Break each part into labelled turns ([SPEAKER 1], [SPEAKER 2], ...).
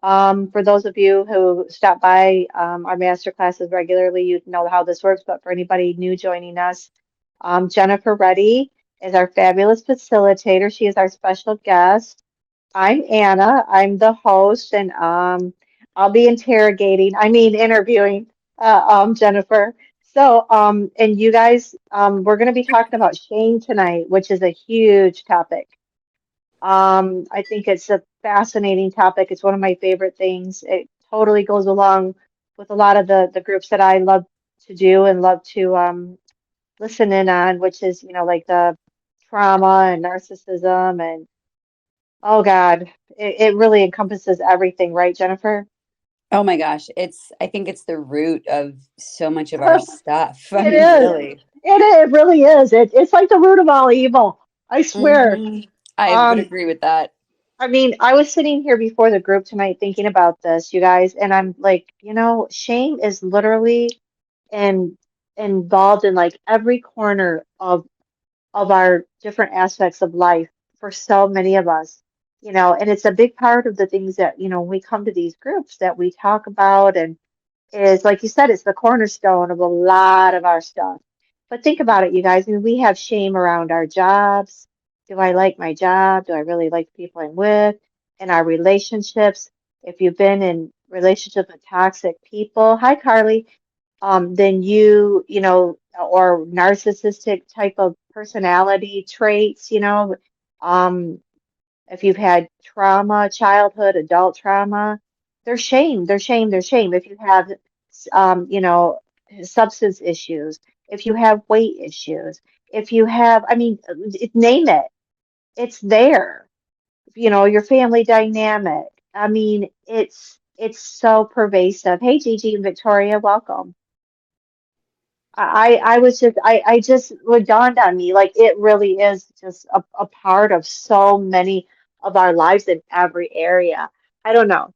[SPEAKER 1] For those of you who stop by our master classes regularly, you know how this works. But for anybody new joining us, Jennifer Reddy is our fabulous facilitator. She is our special guest. I'm Anna. I'm the host, and I'll be interviewing Jennifer. So, and you guys, we're going to be talking about shame tonight, which is a huge topic. I think it's a fascinating topic. It's one of my favorite things. It totally goes along with a lot of the groups that I love to do and love to listen in on, which is, like the trauma and narcissism and oh God, it really encompasses everything, right, Jennifer?
[SPEAKER 2] Oh my gosh, I think it's the root of so much of our stuff. I
[SPEAKER 1] It
[SPEAKER 2] mean,
[SPEAKER 1] is.
[SPEAKER 2] really.
[SPEAKER 1] It really is. It's like the root of all evil. I swear.
[SPEAKER 2] I would
[SPEAKER 1] Um,
[SPEAKER 2] agree with that.
[SPEAKER 1] I was sitting here before the group tonight thinking about this, you guys, and I'm like, shame is literally in, involved in like every corner of our different aspects of life for so many of us, and it's a big part of the things that, when we come to these groups that we talk about and is, like you said, it's the cornerstone of a lot of our stuff. But think about it, you guys. I mean, we have shame around our jobs. Do I like my job? Do I really like the people I'm with? In our relationships, if you've been in relationships with toxic people, hi Carly, then or narcissistic type of personality traits, um, if you've had trauma, childhood, adult trauma, there's shame, there's shame, there's shame. If you have, um, you know, substance issues, if you have weight issues, if you have, name it, it's there. Your family dynamic. It's so pervasive. Hey, Gigi and Victoria, welcome. I just, what dawned on me, like it really is just a part of so many of our lives in every area. I don't know.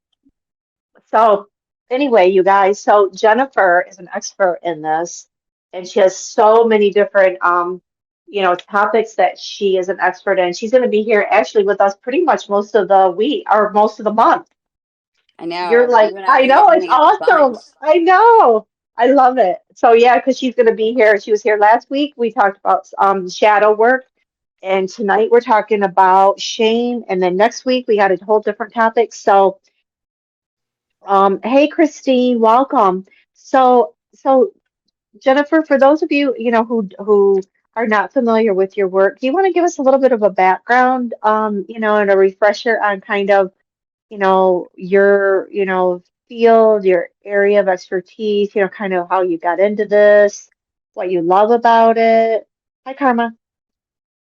[SPEAKER 1] So anyway, you guys, so Jennifer is an expert in this, and she has so many different topics that she is an expert in. She's going to be here actually with us pretty much most of the week or most of the month.
[SPEAKER 2] I know
[SPEAKER 1] You're like,
[SPEAKER 2] you and I are
[SPEAKER 1] I
[SPEAKER 2] going to be
[SPEAKER 1] know, it's
[SPEAKER 2] hanging out a
[SPEAKER 1] awesome.
[SPEAKER 2] bunch.
[SPEAKER 1] I know. I love it. So yeah, because she's going to be here. She was here last week. We talked about shadow work, and tonight we're talking about shame. And then next week we got a whole different topic. So, hey Christine, welcome. So Jennifer, for those of you, who are not familiar with your work, do you want to give us a little bit of a background, and a refresher on kind of your, field, your area of expertise, kind of how you got into this, what you love about it. Hi, Karma.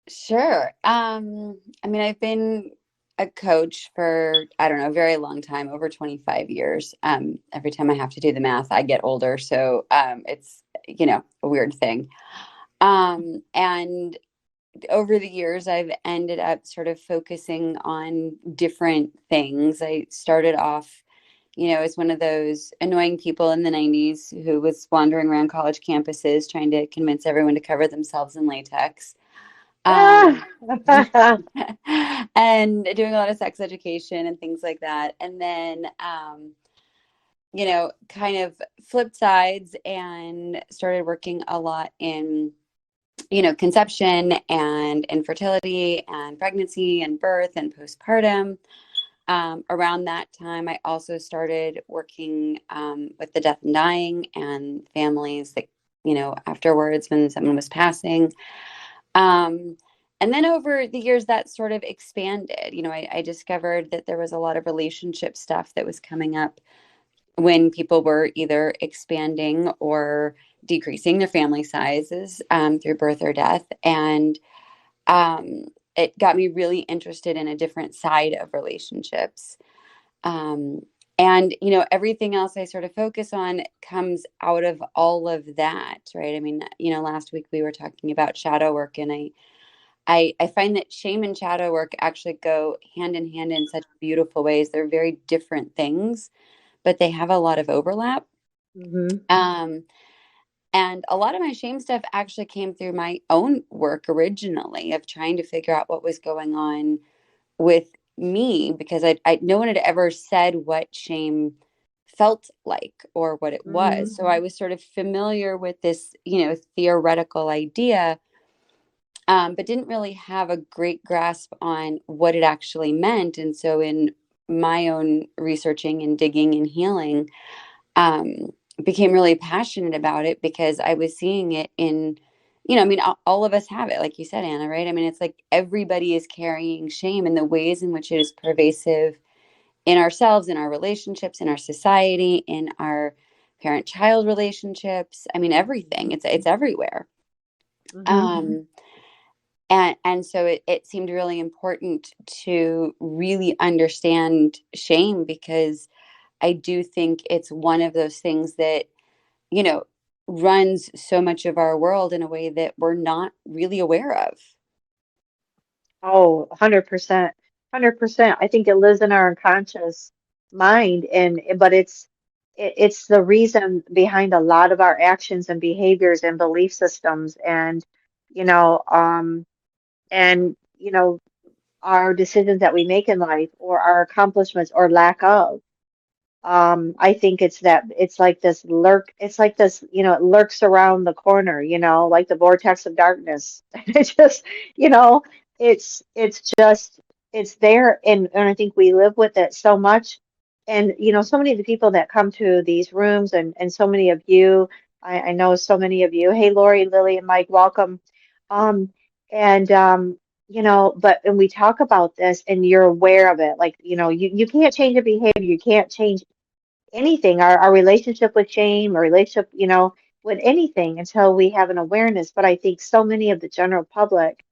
[SPEAKER 2] Sure. I mean, I've been a coach for, I don't know, a very long time, over 25 years. Every time I have to do the math, I get older. So it's, a weird thing. And over the years, I've ended up sort of focusing on different things. I started off, as one of those annoying people in the 90s who was wandering around college campuses trying to convince everyone to cover themselves in latex.
[SPEAKER 1] Ah,
[SPEAKER 2] Um, and doing a lot of sex education and things like that. And then, kind of flipped sides and started working a lot in conception and infertility and pregnancy and birth and postpartum. Around that time, I also started working with the death and dying and families that, afterwards when someone was passing. Um, and then over the years, that sort of expanded. I discovered that there was a lot of relationship stuff that was coming up when people were either expanding or decreasing their family sizes through birth or death. And it got me really interested in a different side of relationships. Um, and, everything else I sort of focus on comes out of all of that, right? I mean, last week we were talking about shadow work, and I find that shame and shadow work actually go hand in hand in such beautiful ways. They're very different things, but they have a lot of overlap.
[SPEAKER 1] hmm
[SPEAKER 2] Um, and a lot of my shame stuff actually came through my own work originally of trying to figure out what was going on with me because I no one had ever said what shame felt like or what it was.
[SPEAKER 1] Mm.
[SPEAKER 2] So I was sort of familiar with this, theoretical idea, but didn't really have a great grasp on what it actually meant. And so in my own researching and digging and healing, um, became really passionate about it because I was seeing it in, I mean, all of us have it, like you said, Anna, right? I mean, it's like everybody is carrying shame, and the ways in which it is pervasive in ourselves, in our relationships, in our society, in our parent-child relationships. I mean, everything. It's everywhere.
[SPEAKER 1] Hmm.
[SPEAKER 2] Um, and so it seemed really important to really understand shame because I do think it's one of those things that, you know, runs so much of our world in a way that we're not really aware of.
[SPEAKER 1] Oh, 100%. 100%. I think it lives in our unconscious mind and but it's the reason behind a lot of our actions and behaviors and belief systems you know um and our decisions that we make in life or our accomplishments or lack of. I think it's like it's like this, it lurks around the corner, like the vortex of darkness. It just, you know, it's just it's there and I think we live with it so much. And so many of the people that come to these rooms and so many of you, I know so many of you. Hey Lori, Lily, and Mike, welcome. Um and but and we talk about this and you're aware of it. Like, you can't change a behavior, you can't change anything, our relationship with shame, our relationship, with anything until we have an awareness. But I think so many of the general public,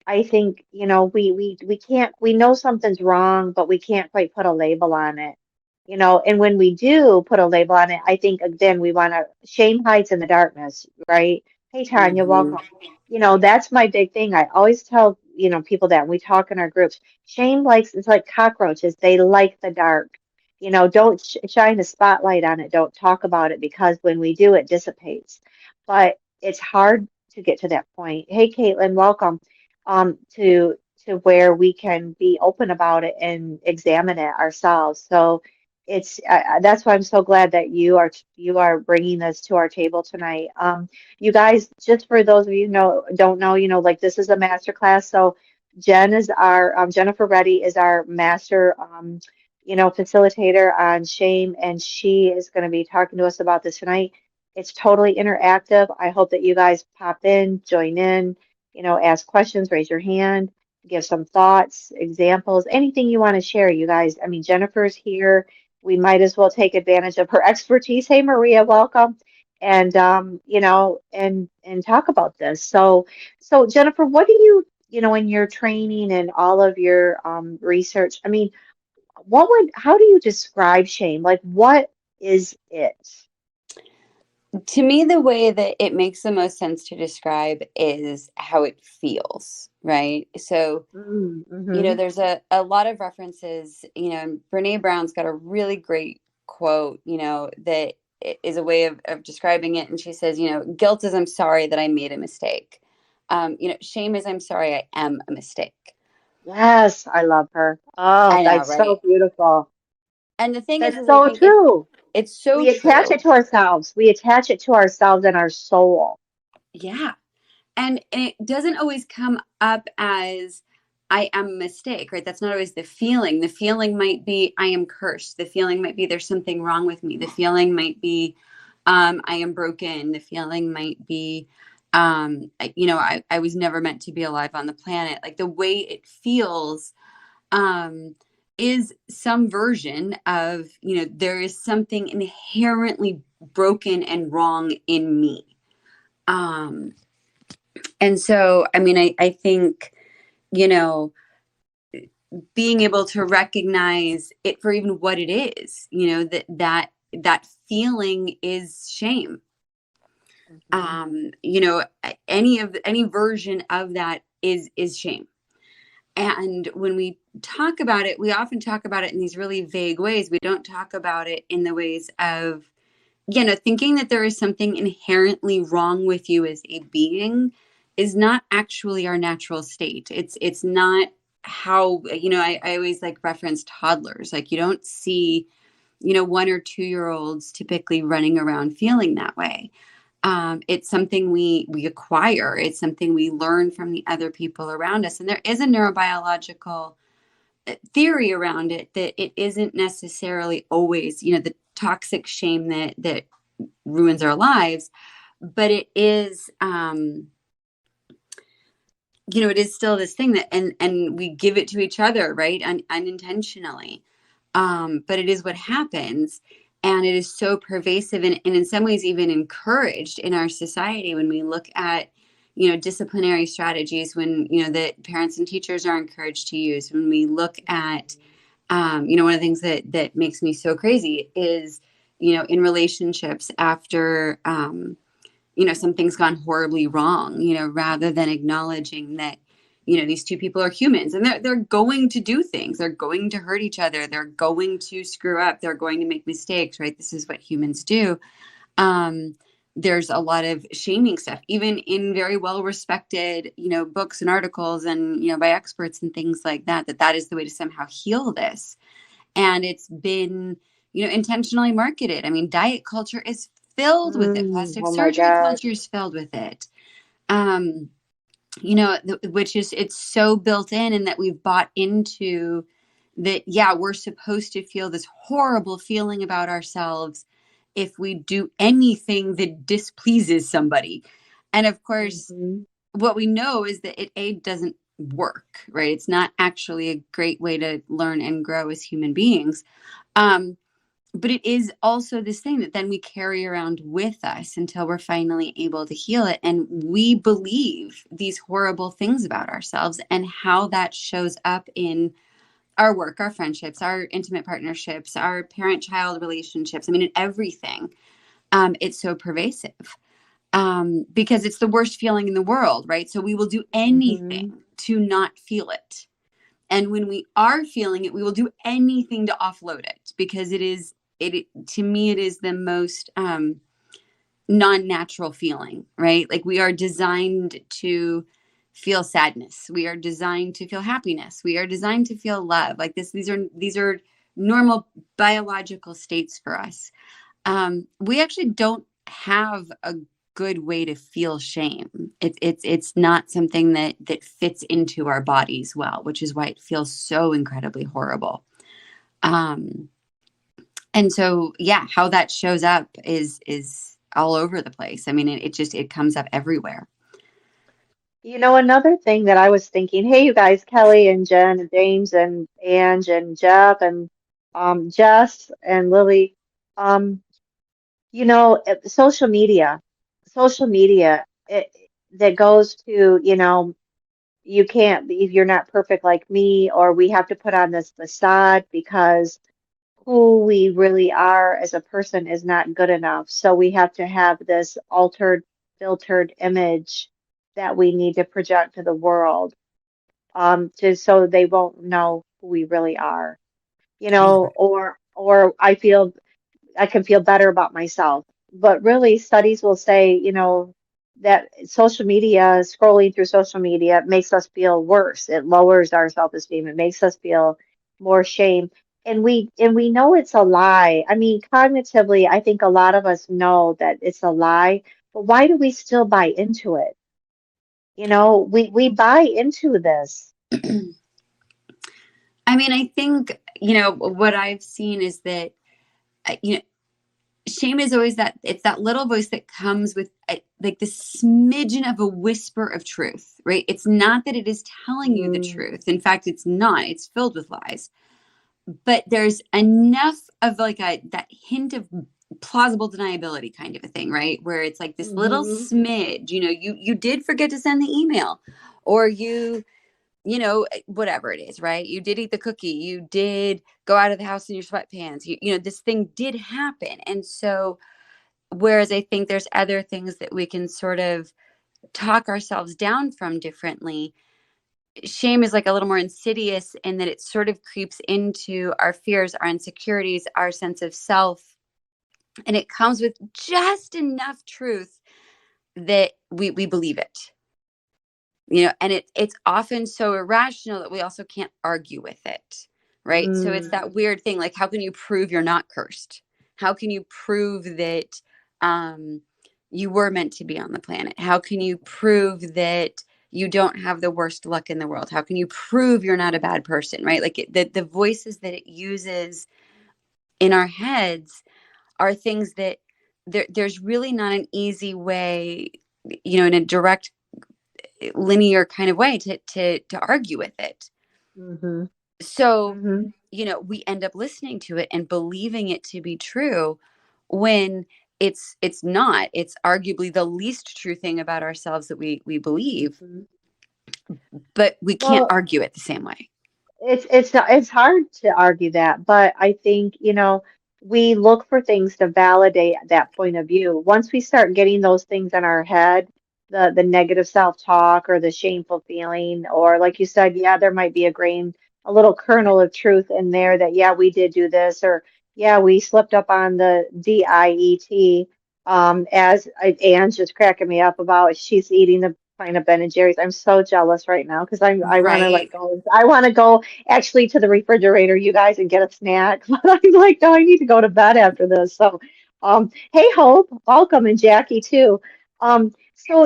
[SPEAKER 1] I think, we can't, we know something's wrong, but we can't quite put a label on it. And when we do put a label on it, I think then we want to, shame hides in the darkness, right? Hey, Tanya,
[SPEAKER 2] Hmm.
[SPEAKER 1] welcome. That's my big thing. I always tell, people that when we talk in our groups, shame likes, it's like cockroaches. They like the dark. Don't shine the spotlight on it. Don't talk about it because when we do, it dissipates. But it's hard to get to that point. Hey, Caitlin, welcome to where we can be open about it and examine it ourselves. So that's why I'm so glad that you are bringing this to our table tonight. You guys, just for those of you who don't know, like this is a master class. So Jennifer Reddy is our master, facilitator on shame, and she is going to be talking to us about this tonight. It's totally interactive. I hope that you guys pop in, join in, ask questions, raise your hand, give some thoughts, examples, anything you want to share, you guys. I mean, Jennifer's here. We might as well take advantage of her expertise. Hey, Maria, welcome. And and talk about this. So Jennifer, what do in your training and all of your research, I mean, how do you describe shame? Like, what is it?
[SPEAKER 2] To me, the way that it makes the most sense to describe is how it feels, right? So,
[SPEAKER 1] Mm-hmm.
[SPEAKER 2] there's a lot of references, and Brene Brown's got a really great quote, that is a way of describing it. And she says, guilt is I'm sorry that I made a mistake. Shame is I'm sorry I am a mistake.
[SPEAKER 1] Yes, I love her. Oh,
[SPEAKER 2] I know,
[SPEAKER 1] that's so
[SPEAKER 2] right?
[SPEAKER 1] beautiful.
[SPEAKER 2] And the thing
[SPEAKER 1] That's
[SPEAKER 2] is I
[SPEAKER 1] so
[SPEAKER 2] think it's
[SPEAKER 1] true.
[SPEAKER 2] it's so
[SPEAKER 1] We attach it
[SPEAKER 2] true.
[SPEAKER 1] to ourselves. We attach it to ourselves and our soul.
[SPEAKER 2] Yeah. And it doesn't always come up as I am a mistake, right? That's not always the feeling. The feeling might be I am cursed. The feeling might be there's something wrong with me. The feeling might be I am broken. The feeling might be I was never meant to be alive on the planet. Like the way it feels um is some version of, there is something inherently broken and wrong in me. Um and so, I mean, I think, you know, being able to recognize it for even what it is, that feeling is shame.
[SPEAKER 1] Hmm.
[SPEAKER 2] Any version of that is shame. And when we talk about it, we often talk about it in these really vague ways. We don't talk about it in the ways of, thinking that there is something inherently wrong with you as a being is not actually our natural state. It's not how, I always like reference toddlers. Like, you don't see, 1 or 2 year olds typically running around feeling that way. It's something we acquire. It's something we learn from the other people around us. And there is a neurobiological theory around it that it isn't necessarily always, the toxic shame that ruins our lives, but it is, it is still this thing that, and we give it to each other, right? Unintentionally. But it is what happens. And it is so pervasive and in some ways even encouraged in our society when we look at, disciplinary strategies, when, that parents and teachers are encouraged to use, when we look at, one of the things that makes me so crazy is, in relationships after, something's gone horribly wrong, rather than acknowledging that, these two people are humans and they're going to do things. They're going to hurt each other. They're going to screw up. They're going to make mistakes, right? This is what humans do. There's a lot of shaming stuff, even in very well respected, books and articles and, by experts and things like that is the way to somehow heal this. And it's been, intentionally marketed. I mean, diet culture is filled with it. Plastic
[SPEAKER 1] Oh my
[SPEAKER 2] surgery
[SPEAKER 1] God.
[SPEAKER 2] culture is filled with it. Um, which is, it's so built in, and that we've bought into that. Yeah, we're supposed to feel this horrible feeling about ourselves if we do anything that displeases somebody. And of course,
[SPEAKER 1] Hmm.
[SPEAKER 2] what we know is that it doesn't work, right? It's not actually a great way to learn and grow as human beings. Um, but it is also this thing that then we carry around with us until we're finally able to heal it. And we believe these horrible things about ourselves, and how that shows up in our work, our friendships, our intimate partnerships, our parent-child relationships. I mean, in everything. It's so pervasive, because it's the worst feeling in the world, right? So we will do
[SPEAKER 1] Hmm.
[SPEAKER 2] anything to not feel it. And when we are feeling it, we will do anything to offload it, because to me, it is the most non-natural feeling, right? Like, we are designed to feel sadness. We are designed to feel happiness. We are designed to feel love. Like this, these are normal biological states for us. We actually don't have a good way to feel shame. It's not something that fits into our bodies well, which is why it feels so incredibly horrible. Um, and so, yeah, how that shows up is all over the place. I mean, it comes up everywhere.
[SPEAKER 1] Another thing that I was thinking, hey, you guys, Kelly and Jen and James and Ange and Jeff and Jess and Lily, um, social media, that goes to, you can't be, if you're not perfect like me, or we have to put on this facade because who we really are as a person is not good enough. So we have to have this altered, filtered image that we need to project to the world, so they won't know who we really are, or I can feel better about myself. But really, studies will say, that scrolling through social media makes us feel worse. It lowers our self-esteem. It makes us feel more shame. And we know it's a lie. I mean, cognitively, I think a lot of us know that it's a lie, but why do we still buy into it? We buy into this.
[SPEAKER 2] I mean, I think, what I've seen is that, shame is always that, it's that little voice that comes with, like, this smidgen of a whisper of truth, right? It's not that it is telling you the
[SPEAKER 1] Mm,
[SPEAKER 2] truth. In fact, it's not. It's filled with lies. But there's enough of like that hint of plausible deniability kind of a thing, right? Where it's like this little
[SPEAKER 1] hmm.
[SPEAKER 2] smidge, you did forget to send the email, or whatever it is, right? You did eat the cookie. You did go out of the house in your sweatpants. This thing did happen. And so, whereas I think there's other things that we can sort of talk ourselves down from differently, shame is like a little more insidious in that it sort of creeps into our fears, our insecurities, our sense of self. And it comes with just enough truth that we believe it. and it's often so irrational that we also can't argue with it, right? So it's
[SPEAKER 1] Mm,
[SPEAKER 2] that weird thing, like, how can you prove you're not cursed? How can you prove that um you were meant to be on the planet? How can you prove that you don't have the worst luck in the world? How can you prove you're not a bad person, right? Like, the voices that it uses in our heads are things that there's really not an easy way, in a direct, linear kind of way to argue with it.
[SPEAKER 1] mm-hmm,
[SPEAKER 2] So,
[SPEAKER 1] mm-hmm,
[SPEAKER 2] we end up listening to it and believing it to be true when it's not. It's arguably the least true thing about ourselves that we believe,
[SPEAKER 1] mm-hmm.
[SPEAKER 2] but we can't
[SPEAKER 1] Well,
[SPEAKER 2] argue it the same way.
[SPEAKER 1] it's hard to argue that, but I think, we look for things to validate that point of view. Once we start getting those things in our head, the negative self-talk or the shameful feeling, or like you said, yeah, there might be a little kernel of truth in there that, yeah, we did do this, or yeah, we slipped up on the diet. Anne's just cracking me up about she's eating the pint of Ben and Jerry's. I'm so jealous right now because I want to
[SPEAKER 2] Right.
[SPEAKER 1] like go. I want to go actually to the refrigerator, you guys, and get a snack. But I'm like, no, I need to go to bed after this. So, hey, Hope, welcome, and Jackie too. So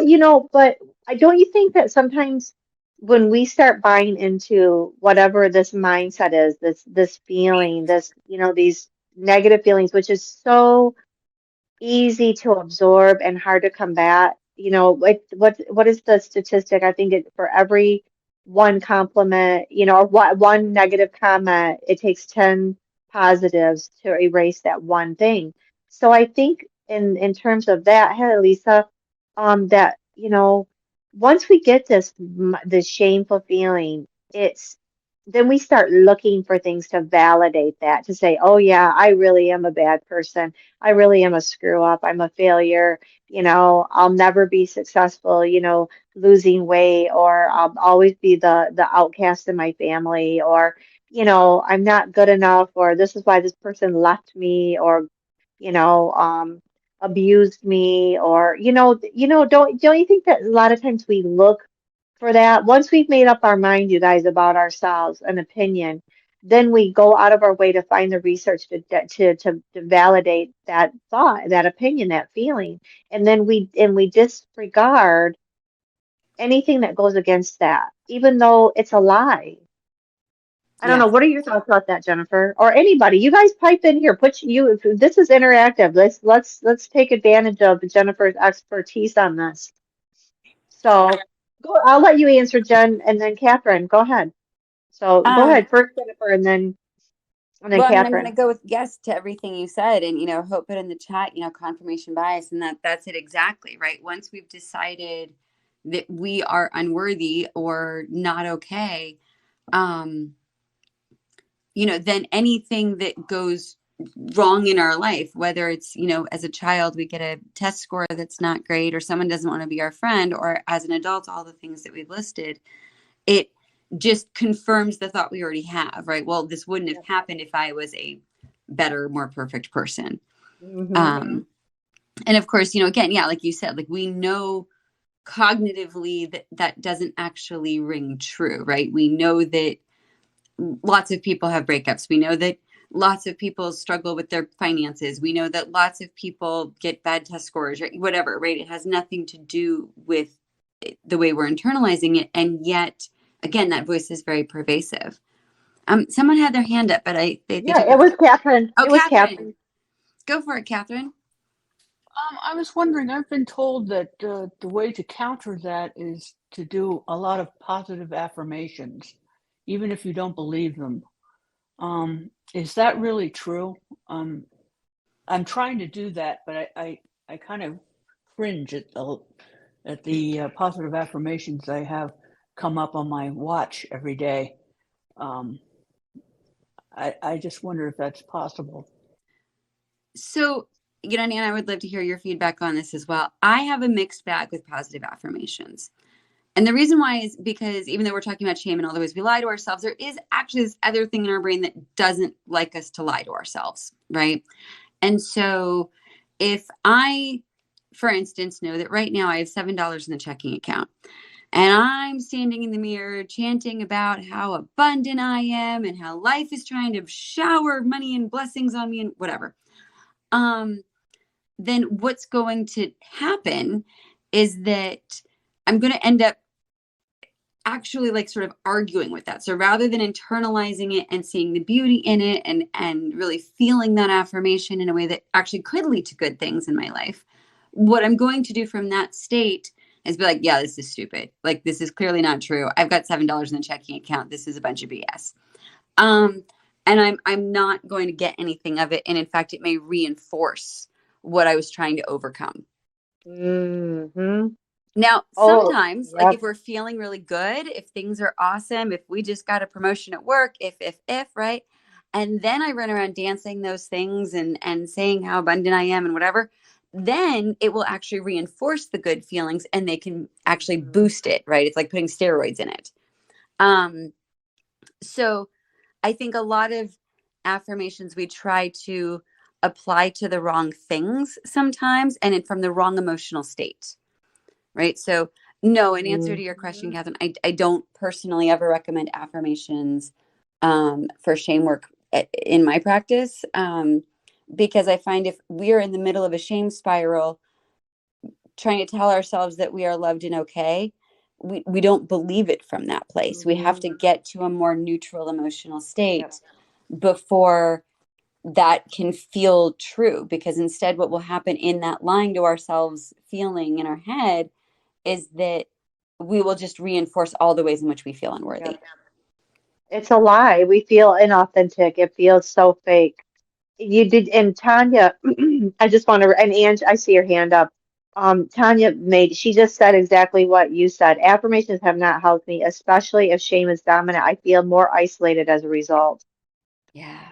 [SPEAKER 1] but I don't you think that sometimes when we start buying into whatever this mindset is, this feeling, these negative feelings, which is so easy to absorb and hard to combat. Like what is the statistic? I think for every one compliment, or one negative comment, it takes 10 positives to erase that one thing. So I think in terms of that, hey Lisa, that once we get this shameful feeling, it's then we start looking for things to validate that, to say, oh yeah, I really am a bad person. I really am a screw up. I'm a failure. I'll never be successful, losing weight, or I'll always be the outcast in my family, or, I'm not good enough, or this is why this person left me, or, you know, um, abused me, or, don't you think that a lot of times we look for that? Once we've made up our mind, you guys, about ourselves, an opinion, then we go out of our way to find the research to validate that thought, that opinion, that feeling, and then we disregard anything that goes against that, even though it's a lie. I don't know.
[SPEAKER 2] Yes.
[SPEAKER 1] What are your thoughts about that, Jennifer, or anybody? You guys pipe in here. If this is interactive. Let's take advantage of Jennifer's expertise on this. So go. I'll let you answer, Jen, and then Catherine. Go ahead. So go
[SPEAKER 2] Um,
[SPEAKER 1] ahead first, Jennifer, and then
[SPEAKER 2] well, I mean, I'm going to
[SPEAKER 1] Catherine.
[SPEAKER 2] go with yes to everything you said, and Hope put in the chat, confirmation bias, and that's it exactly, right? Once we've decided that we are unworthy or not okay, um, then anything that goes wrong in our life, whether it's, as a child, we get a test score that's not great, or someone doesn't want to be our friend, or as an adult, all the things that we've listed, it just confirms the thought we already have, right? Well, this wouldn't have
[SPEAKER 1] Yeah.
[SPEAKER 2] happened if I was a better, more perfect person.
[SPEAKER 1] Mm-hmm.
[SPEAKER 2] And of course, again, yeah, like you said, like, we know cognitively that that doesn't actually ring true, right? We know that lots of people have breakups. We know that lots of people struggle with their finances. We know that lots of people get bad test scores, right? Whatever, right? It has nothing to do with the way we're internalizing it. And yet, again, that voice is very pervasive. Someone had their hand up, but they
[SPEAKER 1] Yeah,
[SPEAKER 2] took a
[SPEAKER 1] it was Catherine.
[SPEAKER 2] Oh,
[SPEAKER 1] It was
[SPEAKER 2] Catherine,
[SPEAKER 1] Catherine.
[SPEAKER 2] go for it, Catherine.
[SPEAKER 3] I was wondering, I've been told that the way to counter that is to do a lot of positive affirmations, even if you don't believe them. Is that really true? I'm trying to do that, but I kind of cringe at the positive affirmations I have come up on my watch every day. Um, I just wonder if that's possible.
[SPEAKER 2] So, Nan, I would love to hear your feedback on this as well. I have a mixed bag with positive affirmations. And the reason why is because even though we're talking about shame and all the ways we lie to ourselves, there is actually this other thing in our brain that doesn't like us to lie to ourselves, right? And so if I, for instance, know that right now I have $7 in the checking account, And I'm standing in the mirror chanting about how abundant I am and how life is trying to shower money and blessings on me and whatever. Then what's going to happen is that I'm going to end up actually like sort of arguing with that. So rather than internalizing it and seeing the beauty in it and really feeling that affirmation in a way that actually could lead to good things in my life, what I'm going to do from that state is be like, yeah, this is stupid. Like, this is clearly not true. I've got $7 in the checking account. This is a bunch of BS. And I'm not going to get anything of it. And in fact, it may reinforce what I was trying to overcome.
[SPEAKER 1] Mm-hmm.
[SPEAKER 2] Now,
[SPEAKER 1] Oh,
[SPEAKER 2] sometimes, like
[SPEAKER 1] yep.
[SPEAKER 2] if we're feeling really good, if things are awesome, if we just got a promotion at work, if, right? And then I run around dancing those things and saying how abundant I am and whatever, then it will actually reinforce the good feelings and they can actually
[SPEAKER 1] Mhm.
[SPEAKER 2] boost it, right? It's like putting steroids in it. So I think a lot of affirmations we try to apply to the wrong things sometimes and from the wrong emotional state, right? So, no, in answer to your question,
[SPEAKER 1] Mhm.
[SPEAKER 2] Catherine, I don't personally ever recommend affirmations for shame work in my practice, because I find if we're in the middle of a shame spiral, trying to tell ourselves that we are loved and okay, we don't believe it from that place. We have
[SPEAKER 1] Mhm.
[SPEAKER 2] to get to a more neutral emotional
[SPEAKER 1] Yep.
[SPEAKER 2] state before that can feel true, because instead what will happen in that lying to ourselves feeling in our head is that we will just reinforce all the ways in which we feel unworthy.
[SPEAKER 1] Yep. It's a lie. We feel inauthentic. It feels so fake. You did, and Tanya, I just want to, and Ange, I see your hand up. Tanya she just said exactly what you said. Affirmations have not helped me, especially if shame is dominant. I feel more isolated as a result.
[SPEAKER 2] Yeah.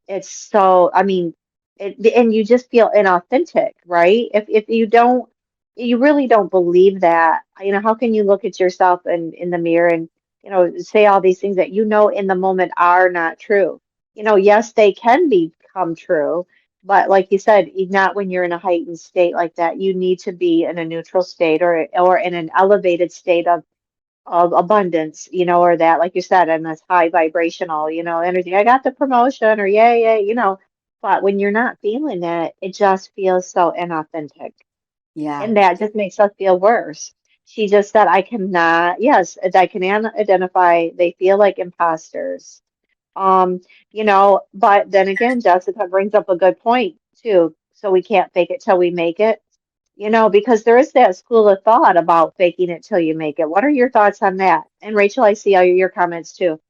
[SPEAKER 1] It's so, I mean, and you just feel inauthentic, right? If you don't, you really don't believe that, how can you look at yourself in the mirror and, say all these things that in the moment are not true? Yes, they can become true, but like you said, not when you're in a heightened state like that. You need to be in a neutral state or in an elevated state of abundance, or that, like you said, and this high vibrational, energy. I got the promotion, or yay, yay, But when you're not feeling it, it just feels so inauthentic.
[SPEAKER 2] Yeah.
[SPEAKER 1] And that just makes us feel worse. She just said, I cannot, yes, I can identify, they feel like imposters. But then again, Jessica brings up a good point too. So we can't fake it till we make it. Because there is that school of thought about faking it till you make it. What are your thoughts on that? And Rachel, I see all your comments too.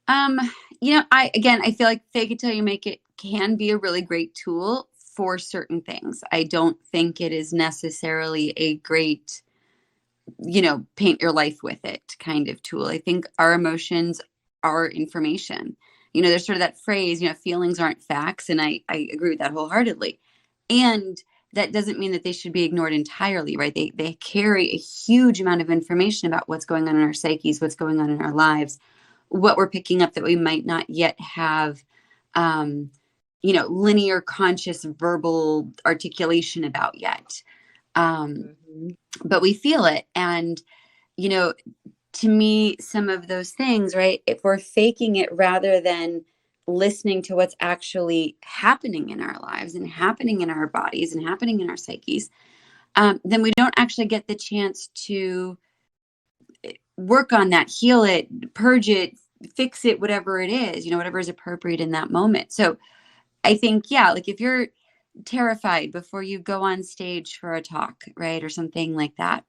[SPEAKER 2] Um, I feel like fake it till you make it can be a really great tool for certain things. I don't think it is necessarily a great, paint your life with it kind of tool. I think our emotions are information. There's sort of that phrase, feelings aren't facts. And I agree with that wholeheartedly. And that doesn't mean that they should be ignored entirely, right? They carry a huge amount of information about what's going on in our psyches, what's going on in our lives, what we're picking up that we might not yet have, um, linear conscious verbal articulation about yet. Um,
[SPEAKER 1] Mhm.
[SPEAKER 2] but we feel it. And, you know, to me, some of those things, right? If we're faking it rather than listening to what's actually happening in our lives and happening in our bodies and happening in our psyches, then we don't actually get the chance to work on that, heal it, purge it, fix it, whatever it is, whatever is appropriate in that moment. So I think, yeah, like if you're terrified before you go on stage for a talk, right, or something like that,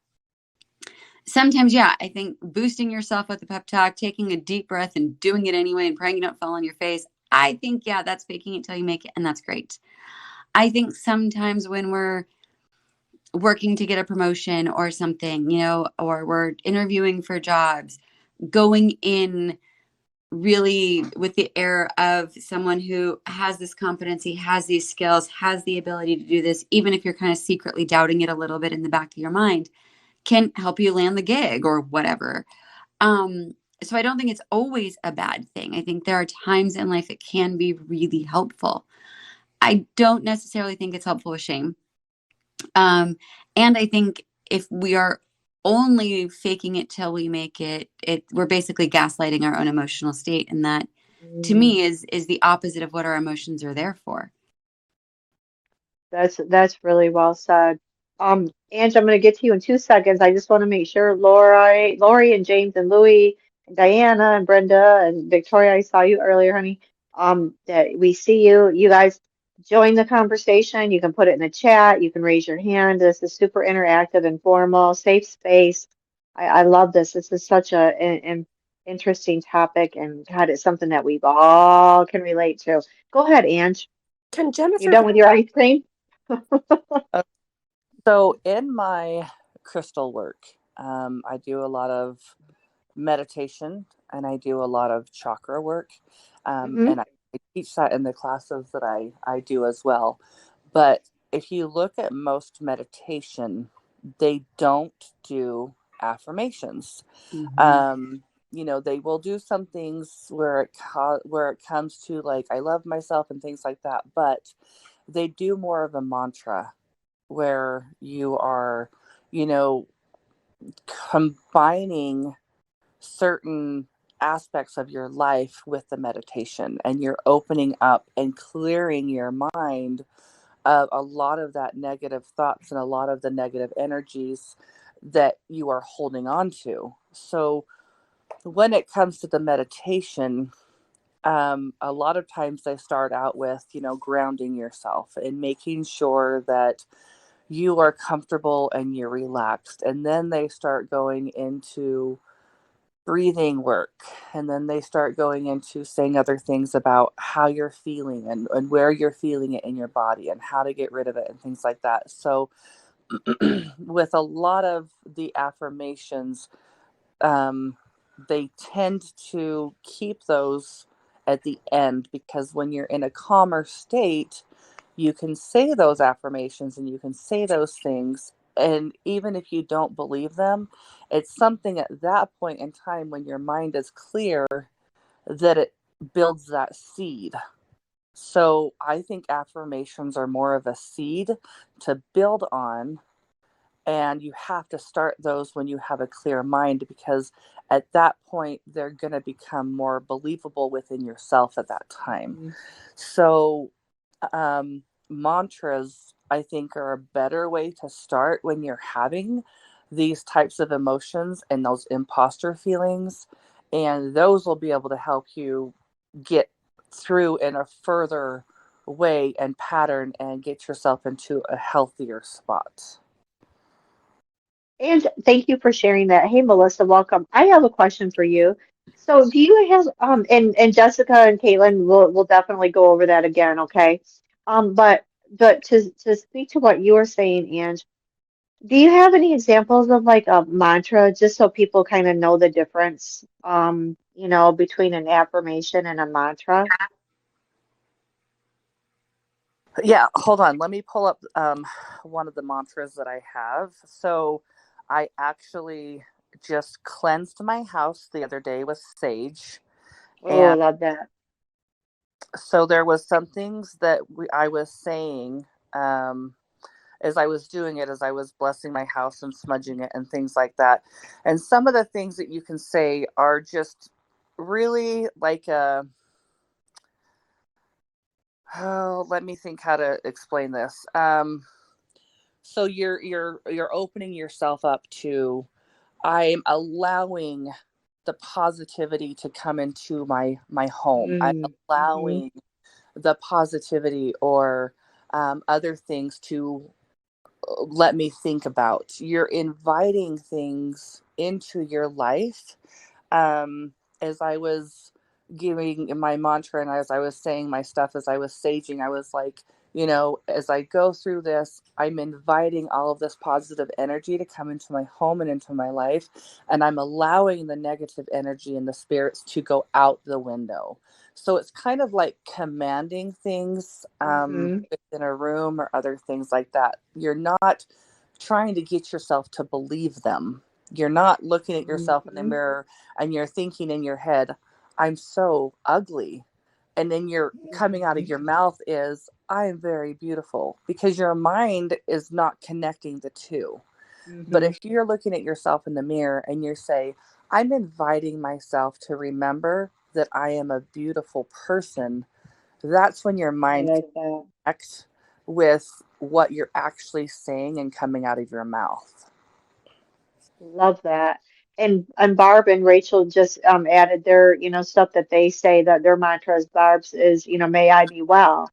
[SPEAKER 2] sometimes, yeah, I think boosting yourself with a pep talk, taking a deep breath and doing it anyway and praying you don't fall on your face, I think, yeah, that's faking it till you make it. And that's great. I think sometimes when we're working to get a promotion or something, or we're interviewing for jobs, going in really with the air of someone who has this competency, has these skills, has the ability to do this, even if you're kind of secretly doubting it a little bit in the back of your mind, can help you land the gig or whatever. So I don't think it's always a bad thing. I think there are times in life it can be really helpful. I don't necessarily think it's helpful with shame. And I think if we are only faking it till we make it, we're basically gaslighting our own emotional state. And that to
[SPEAKER 1] Mm.
[SPEAKER 2] me is the opposite of what our emotions are there for.
[SPEAKER 1] That's really well said. Ange, I'm going to get to you in 2 seconds. I just want to make sure Lori and James and Louie and Diana and Brenda and Victoria, I saw you earlier, honey. That we see you. You guys join the conversation. You can put it in the chat. You can raise your hand. This is super interactive, informal, safe space. I love this. This is such an interesting topic, and God, it's something that we all can relate to. Go ahead, Ange.
[SPEAKER 4] Can
[SPEAKER 1] You
[SPEAKER 4] Jennifer?
[SPEAKER 1] done with your ice cream?
[SPEAKER 5] Uh, So in my crystal work, I do a lot of meditation and I do a lot of chakra work.
[SPEAKER 1] Hmm.
[SPEAKER 5] And I teach that in the classes that I do as well. But if you look at most meditation, they don't do affirmations.
[SPEAKER 2] Mm-hmm.
[SPEAKER 5] Um, they will do some things where where it comes to like I love myself and things like that, but they do more of a mantra where you are, you know, combining certain aspects of your life with the meditation, and you're opening up and clearing your mind of a lot of that negative thoughts and a lot of the negative energies that you are holding on to. So when it comes to the meditation, a lot of times they start out with, grounding yourself and making sure that you are comfortable and you're relaxed. And then they start going into breathing work. And then they start going into saying other things about how you're feeling and where you're feeling it in your body and how to get rid of it and things like that. So, with a lot of the affirmations, um, they tend to keep those at the end because when you're in a calmer state, you can say those affirmations and you can say those things. And even if you don't believe them, it's something at that point in time when your mind is clear that it builds that seed. So I think affirmations are more of a seed to build on, and you have to start those when you have a clear mind because at that point they're going to become more believable within yourself at that time. So mantras, I think, are a better way to start when you're having these types of emotions and those imposter feelings, and those will be able to help you get through in a further way and pattern and get yourself into a healthier spot.
[SPEAKER 1] And thank you for sharing that. Hey, Melissa, welcome. I have a question for you. So, do you have and Jessica and Caitlin will definitely go over that again, okay? But to speak to what you were saying, Ange, do you have any examples of like a mantra, just so people kind of know the difference, between an affirmation and a mantra?
[SPEAKER 5] Yeah, hold on. Let me pull up one of the mantras that I have. So I actually just cleansed my house the other day with sage.
[SPEAKER 1] Oh, I
[SPEAKER 5] And
[SPEAKER 1] love that.
[SPEAKER 5] so there was some things that I was saying as I was doing it, as I was blessing my house and smudging it and things like that. And some of the things that you can say are just really like let me think how to explain this. So you're opening yourself up to, I'm allowing the positivity to come into my home. I'm
[SPEAKER 1] Mm-hmm.
[SPEAKER 5] allowing the positivity or other things to let me think about. You're inviting things into your life. As I was giving my mantra and as I was saying my stuff, as I was saging, I was like, as I go through this, I'm inviting all of this positive energy to come into my home and into my life. And I'm allowing the negative energy and the spirits to go out the window. So it's kind of like commanding things
[SPEAKER 1] Mm-hmm.
[SPEAKER 5] within a room or other things like that. You're not trying to get yourself to believe them. You're not looking at yourself in the
[SPEAKER 1] Mm-hmm.
[SPEAKER 5] mirror and you're thinking in your head, I'm so ugly. And then you're coming out of your mouth is, I am very beautiful, because your mind is not connecting the two. But
[SPEAKER 1] Hmm.
[SPEAKER 5] if you're looking at yourself in the mirror and you say, I'm inviting myself to remember that I am a beautiful person, that's when your
[SPEAKER 1] I
[SPEAKER 5] mind
[SPEAKER 1] like that.
[SPEAKER 5] connects with what you're actually saying and coming out of your mouth.
[SPEAKER 1] Love that. And Barb and Rachel just added their, stuff that they say that their mantras. Barb's is, may I be well.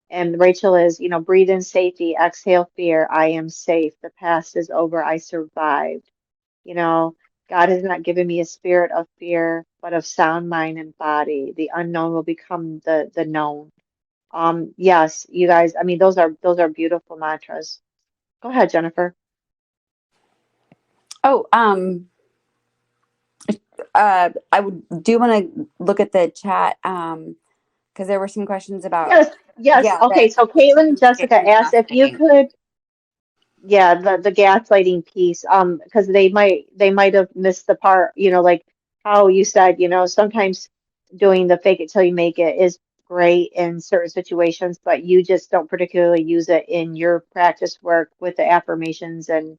[SPEAKER 1] And Rachel is, breathe in safety, exhale fear, I am safe. The past is over, I survived. You know, God has not given me a spirit of fear, but of sound mind and body. The unknown will become the known. Yes, you guys, I mean, those are beautiful mantras. Go ahead, Jennifer.
[SPEAKER 2] Oh, I would do want to look at the chat because there were some questions about,
[SPEAKER 1] Yes, yes.
[SPEAKER 2] yeah,
[SPEAKER 1] Okay,
[SPEAKER 2] the
[SPEAKER 1] so Caitlin and Jessica
[SPEAKER 2] decision
[SPEAKER 1] asked if you
[SPEAKER 2] gaslighting.
[SPEAKER 1] could, yeah, the gaslighting piece, because they might have missed the part, like how you said, sometimes doing the fake it till you make it is great in certain situations, but you just don't particularly use it in your practice work with the affirmations and,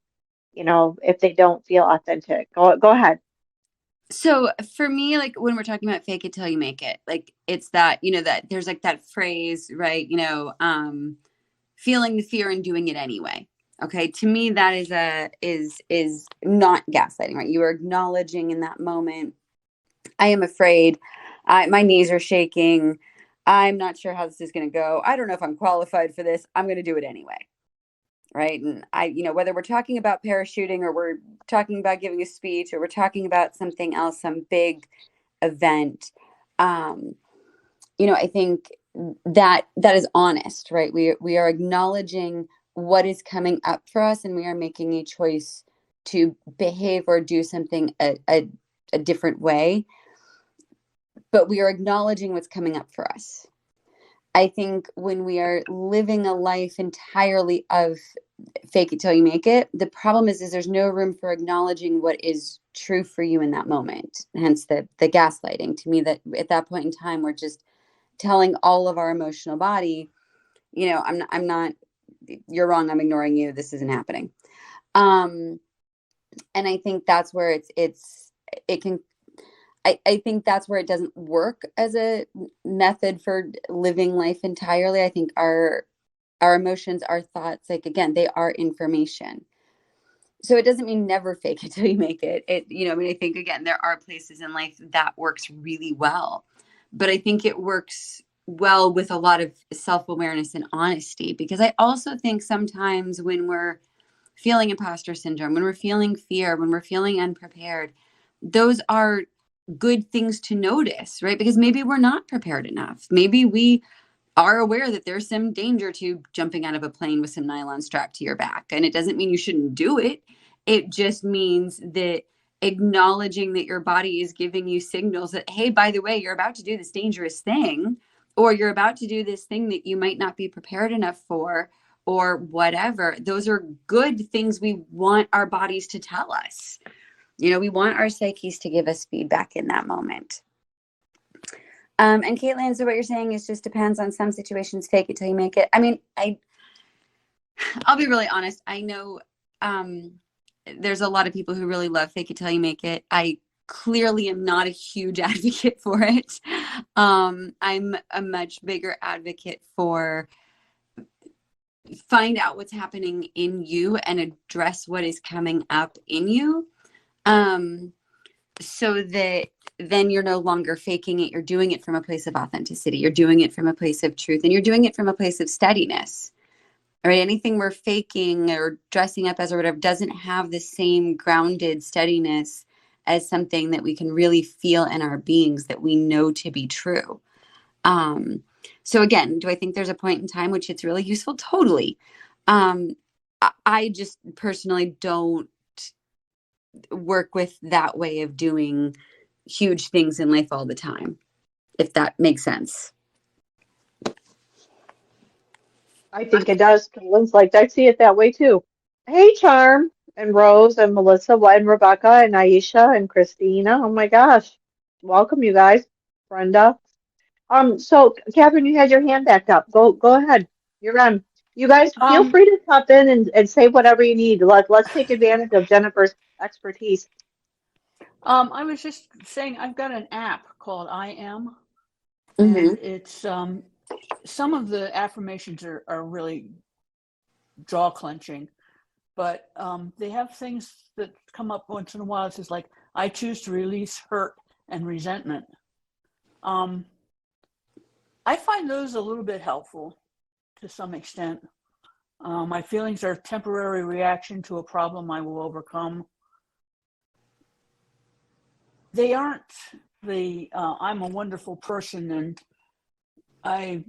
[SPEAKER 1] if they don't feel authentic. Go ahead.
[SPEAKER 2] So for me, like when we're talking about fake it till you make it, like it's that, that there's like that phrase, right? Feeling the fear and doing it anyway. Okay. To me, that is not gaslighting, right? You are acknowledging in that moment, I am afraid. My knees are shaking. I'm not sure how this is going to go. I don't know if I'm qualified for this. I'm going to do it anyway. Right. And whether we're talking about parachuting or we're talking about giving a speech or we're talking about something else, some big event, um, I think that is honest, right? We are acknowledging what is coming up for us and we are making a choice to behave or do something a different way, but we are acknowledging what's coming up for us. I think when we are living a life entirely of fake it till you make it, the problem is there's no room for acknowledging what is true for you in that moment. Hence the gaslighting. To me, that at that point in time, we're just telling all of our emotional body, I'm not, you're wrong, I'm ignoring you, this isn't happening. And I think that's where it can, I think that's where it doesn't work as a method for living life entirely. I think our emotions, our thoughts, like again, they are information. So it doesn't mean never fake it till you make it. I think again, there are places in life that works really well. But I think it works well with a lot of self-awareness and honesty, because I also think sometimes when we're feeling imposter syndrome, when we're feeling fear, when we're feeling unprepared, those are good things to notice, right? Because maybe we're not prepared enough. Maybe we are aware that there's some danger to jumping out of a plane with some nylon strapped to your back. And it doesn't mean you shouldn't do it. It just means that acknowledging that your body is giving you signals that, hey, by the way, you're about to do this dangerous thing, or you're about to do this thing that you might not be prepared enough for, or whatever. Those are good things we want our bodies to tell us. We want our psyches to give us feedback in that moment. And Caitlin, so what you're saying is just depends on some situations, fake it till you make it. I mean, I'll be really honest. I know there's a lot of people who really love fake it till you make it. I clearly am not a huge advocate for it. I'm a much bigger advocate for find out what's happening in you and address what is coming up in you. So that then you're no longer faking it. You're doing it from a place of authenticity. You're doing it from a place of truth, and you're doing it from a place of steadiness. All right. Anything we're faking or dressing up as or whatever doesn't have the same grounded steadiness as something that we can really feel in our beings that we know to be true. So again, do I think there's a point in time which it's really useful? Totally. I just personally don't work with that way of doing huge things in life all the time, if that makes sense.
[SPEAKER 1] I think it does. Caitlin's like, I see it that way too. Hey, Charm and Rose and Melissa and Rebecca and Aisha and Christina. Oh my gosh. Welcome, you guys. Brenda. So Catherine, you had your hand back up. Go ahead. You're on. You guys feel
[SPEAKER 3] Um,
[SPEAKER 1] free to pop in and say whatever you need. Let's take advantage of Jennifer's expertise.
[SPEAKER 3] I was just saying I've got an app called I Am,
[SPEAKER 2] Hmm.
[SPEAKER 3] and it's some of the affirmations are really jaw clenching, but they have things that come up once in a while. It's just like, I choose to release hurt and resentment. Um, I find those a little bit helpful to some extent. My feelings are a temporary reaction to a problem I will overcome. They aren't the I'm a wonderful person and I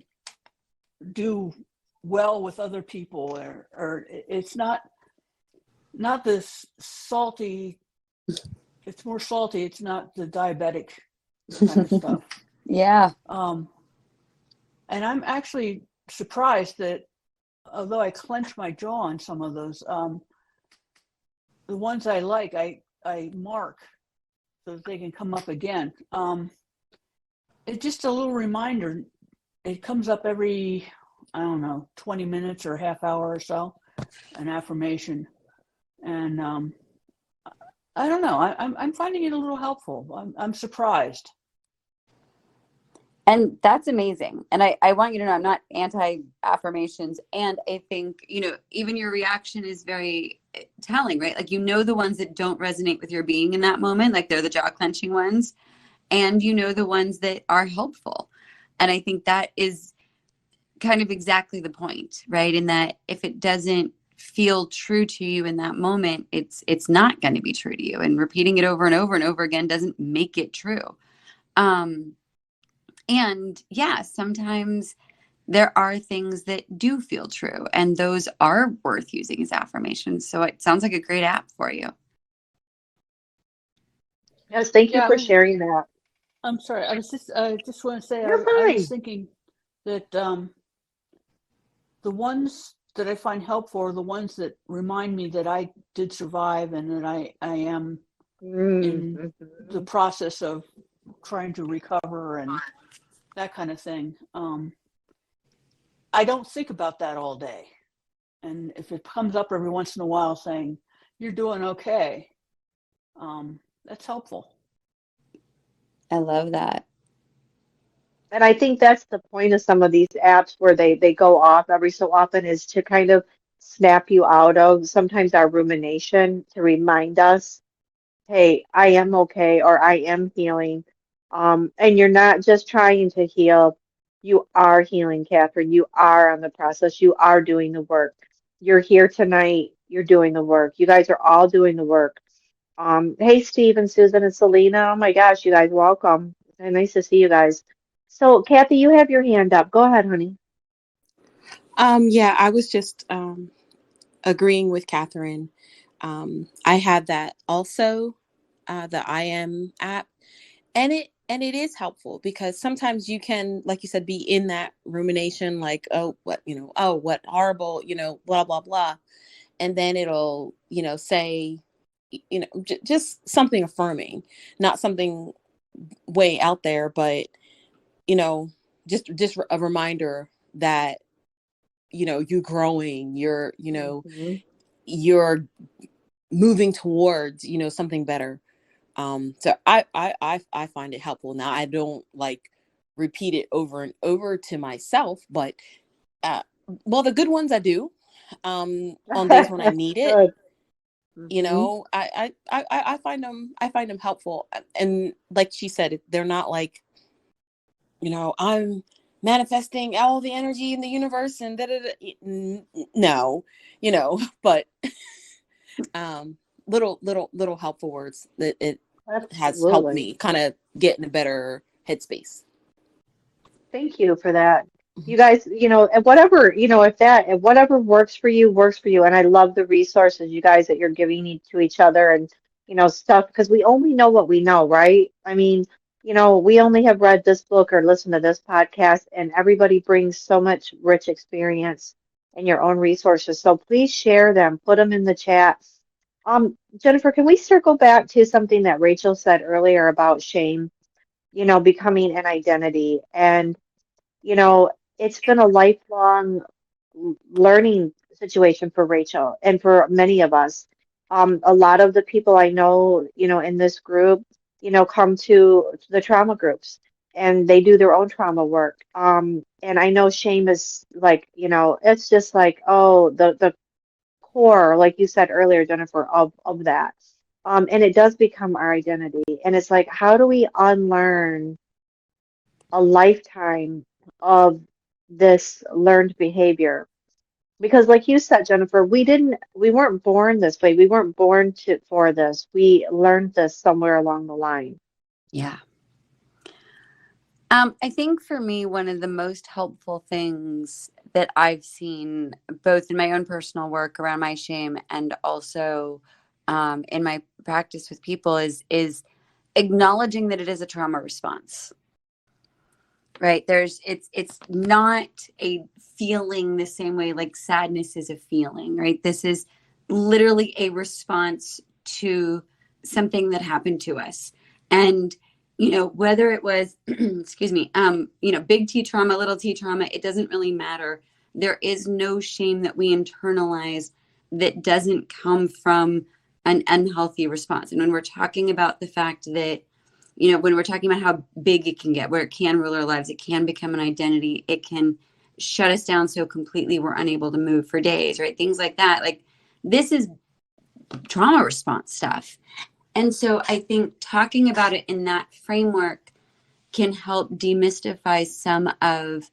[SPEAKER 3] do well with other people, or it's not this salty. It's more salty. It's not the diabetic kind of stuff.
[SPEAKER 2] Yeah.
[SPEAKER 3] Um, and I'm actually surprised that although I clench my jaw on some of those, the ones I like, I mark so that they can come up again. It's just a little reminder. It comes up every, I don't know, 20 minutes or a half hour or so, an affirmation. And I don't know. I'm finding it a little helpful. I'm surprised.
[SPEAKER 2] And that's amazing. And I want you to know I'm not anti affirmations. And I think, even your reaction is very telling, right? Like, the ones that don't resonate with your being in that moment, like they're the jaw clenching ones, and the ones that are helpful. And I think that is kind of exactly the point, right? In that if it doesn't feel true to you in that moment, it's not going to be true to you. And repeating it over and over and over again doesn't make it true. And yeah, sometimes there are things that do feel true, and those are worth using as affirmations. So it sounds like a great app for you.
[SPEAKER 1] Yes, thank you
[SPEAKER 3] Yeah,
[SPEAKER 1] for sharing that.
[SPEAKER 3] I'm sorry. I just want to say
[SPEAKER 1] You're
[SPEAKER 3] I was
[SPEAKER 1] fine.
[SPEAKER 3] thinking that the ones that I find helpful are the ones that remind me that I did survive and that I am in the
[SPEAKER 1] Mm-hmm.
[SPEAKER 3] process of trying to recover and that kind of thing. I don't think about that all day. And if it comes up every once in a while saying, you're doing okay, that's helpful.
[SPEAKER 2] I love that.
[SPEAKER 1] And I think that's the point of some of these apps where they go off every so often is to kind of snap you out of sometimes our rumination to remind us, hey, I am okay or I am healing. And you're not just trying to heal, you are healing, Catherine. You are on the process. You are doing the work. You're here tonight. You're doing the work. You guys are all doing the work. Hey, Steve and Susan and Selena. Oh my gosh, you guys, welcome. Nice to see you guys. So, Kathy, you have your hand up. Go ahead, honey.
[SPEAKER 4] Yeah, I was just agreeing with Catherine. I have that also, the I Am app, and it is helpful because sometimes you can, like you said, be in that rumination, like, oh, what, oh, what horrible, blah blah blah, and then it'll, say, just something affirming, not something way out there, but you know, just a reminder that you're growing,
[SPEAKER 1] Hmm.
[SPEAKER 4] you're moving towards something better. So I find it helpful. Now I don't like repeat it over and over to myself, but uh well, the good ones I do, on days when I need it.
[SPEAKER 1] Good. Hmm.
[SPEAKER 4] I find them helpful, and like she said, they're not like, I'm manifesting all the energy in the universe and no, but um little helpful words that it has helped
[SPEAKER 1] Absolutely.
[SPEAKER 4] me kind of get in a better headspace.
[SPEAKER 1] Thank you for that. You guys, and whatever, if whatever works for you, works for you. And I love the resources, you guys, that you're giving to each other and, stuff, because we only know what we know, right? I mean, we only have read this book or listened to this podcast, and everybody brings so much rich experience and your own resources. So please share them, put them in the chat. Jennifer, can we circle back to something that Rachel said earlier about shame, becoming an identity? And you know, it's been a lifelong learning situation for Rachel and for many of us. A lot of the people I know, in this group, come to the trauma groups and they do their own trauma work. And I know shame is like, it's just like, oh, the core, like you said earlier, Jennifer, of that. And it does become our identity. And it's like, how do we unlearn a lifetime of this learned behavior? Because like you said, Jennifer, we weren't born this way. We weren't born for this. We learned this somewhere along the line.
[SPEAKER 2] Yeah. I think for me, one of the most helpful things that I've seen, both in my own personal work around my shame and also in my practice with people, is acknowledging that it is a trauma response. Right? It's not a feeling the same way like sadness is a feeling, right? This is literally a response to something that happened to us. And whether it was excuse me, big T trauma, little T trauma, it doesn't really matter. There is no shame that we internalize that doesn't come from an unhealthy response. And when we're talking about the fact that when we're talking about how big it can get, where it can rule our lives, it can become an identity, it can shut us down so completely we're unable to move for days, right? Things like that. Like, this is trauma response stuff. And so I think talking about it in that framework can help demystify some of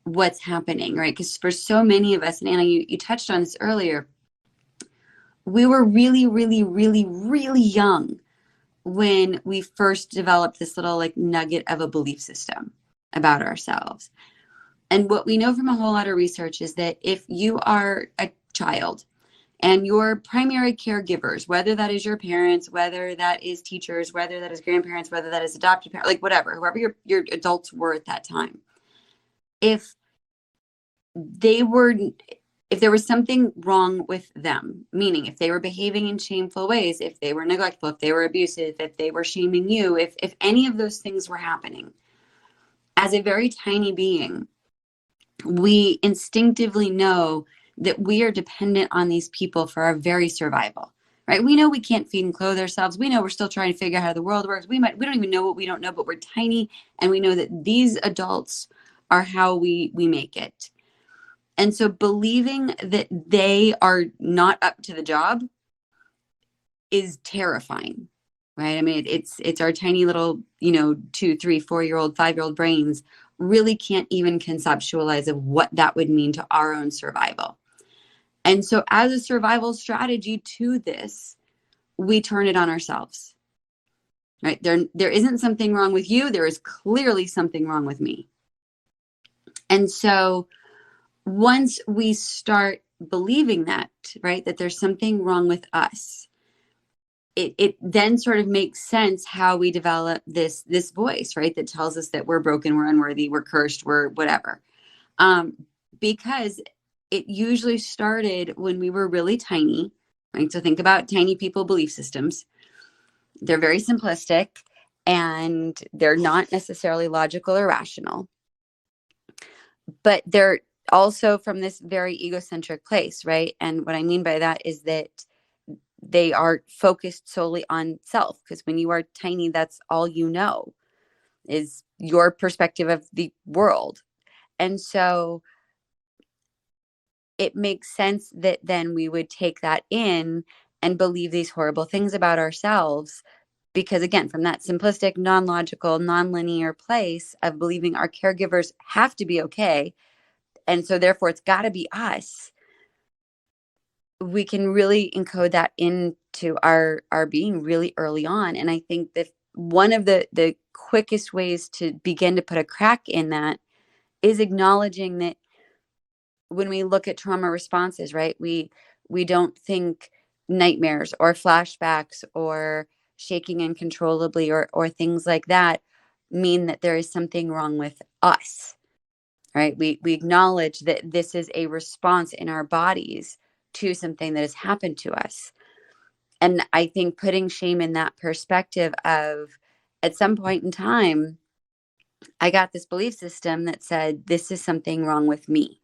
[SPEAKER 2] what's happening, right? Because for so many of us, and Anna, you touched on this earlier, we were really, really, really, really young when we first developed this little like nugget of a belief system about ourselves. And what we know from a whole lot of research is that if you are a child and your primary caregivers, whether that is your parents, whether that is teachers, whether that is grandparents, whether that is adopted parents, like whatever, whoever your adults were at that time, if they were if there was something wrong with them, meaning if they were behaving in shameful ways, if they were neglectful, if they were abusive, if they were shaming you, if any of those things were happening, as a very tiny being, we instinctively know that we are dependent on these people for our very survival, right? We know we can't feed and clothe ourselves. We know we're still trying to figure out how the world works. We don't even know what we don't know, but we're tiny, and we know that these adults are how we make it. And so believing that they are not up to the job is terrifying, right? I mean, it's our tiny little, 2, 3, 4-year-old, 5-year-old brains really can't even conceptualize of what that would mean to our own survival. And so as a survival strategy to this, we turn it on ourselves, right? There isn't something wrong with you. There is clearly something wrong with me. And so once we start believing that, right, that there's something wrong with us, it then sort of makes sense how we develop this voice, right, that tells us that we're broken, we're unworthy, we're cursed, we're whatever. Because it usually started when we were really tiny, right? So think about tiny people belief systems. They're very simplistic and they're not necessarily logical or rational, but they're also from this very egocentric place, right? And what I mean by that is that they are focused solely on self, because when you are tiny, that's all you know is your perspective of the world. And so it makes sense that then we would take that in and believe these horrible things about ourselves, because again, from that simplistic, non-logical, non-linear place of believing our caregivers have to be okay, and so therefore it's got to be us, we can really encode that into our being really early on. And I think that one of the quickest ways to begin to put a crack in that is acknowledging that when we look at trauma responses, right, we don't think nightmares or flashbacks or shaking uncontrollably or things like that mean that there is something wrong with us, right? We acknowledge that this is a response in our bodies to something that has happened to us. And I think putting shame in that perspective of, at some point in time, I got this belief system that said, this is something wrong with me.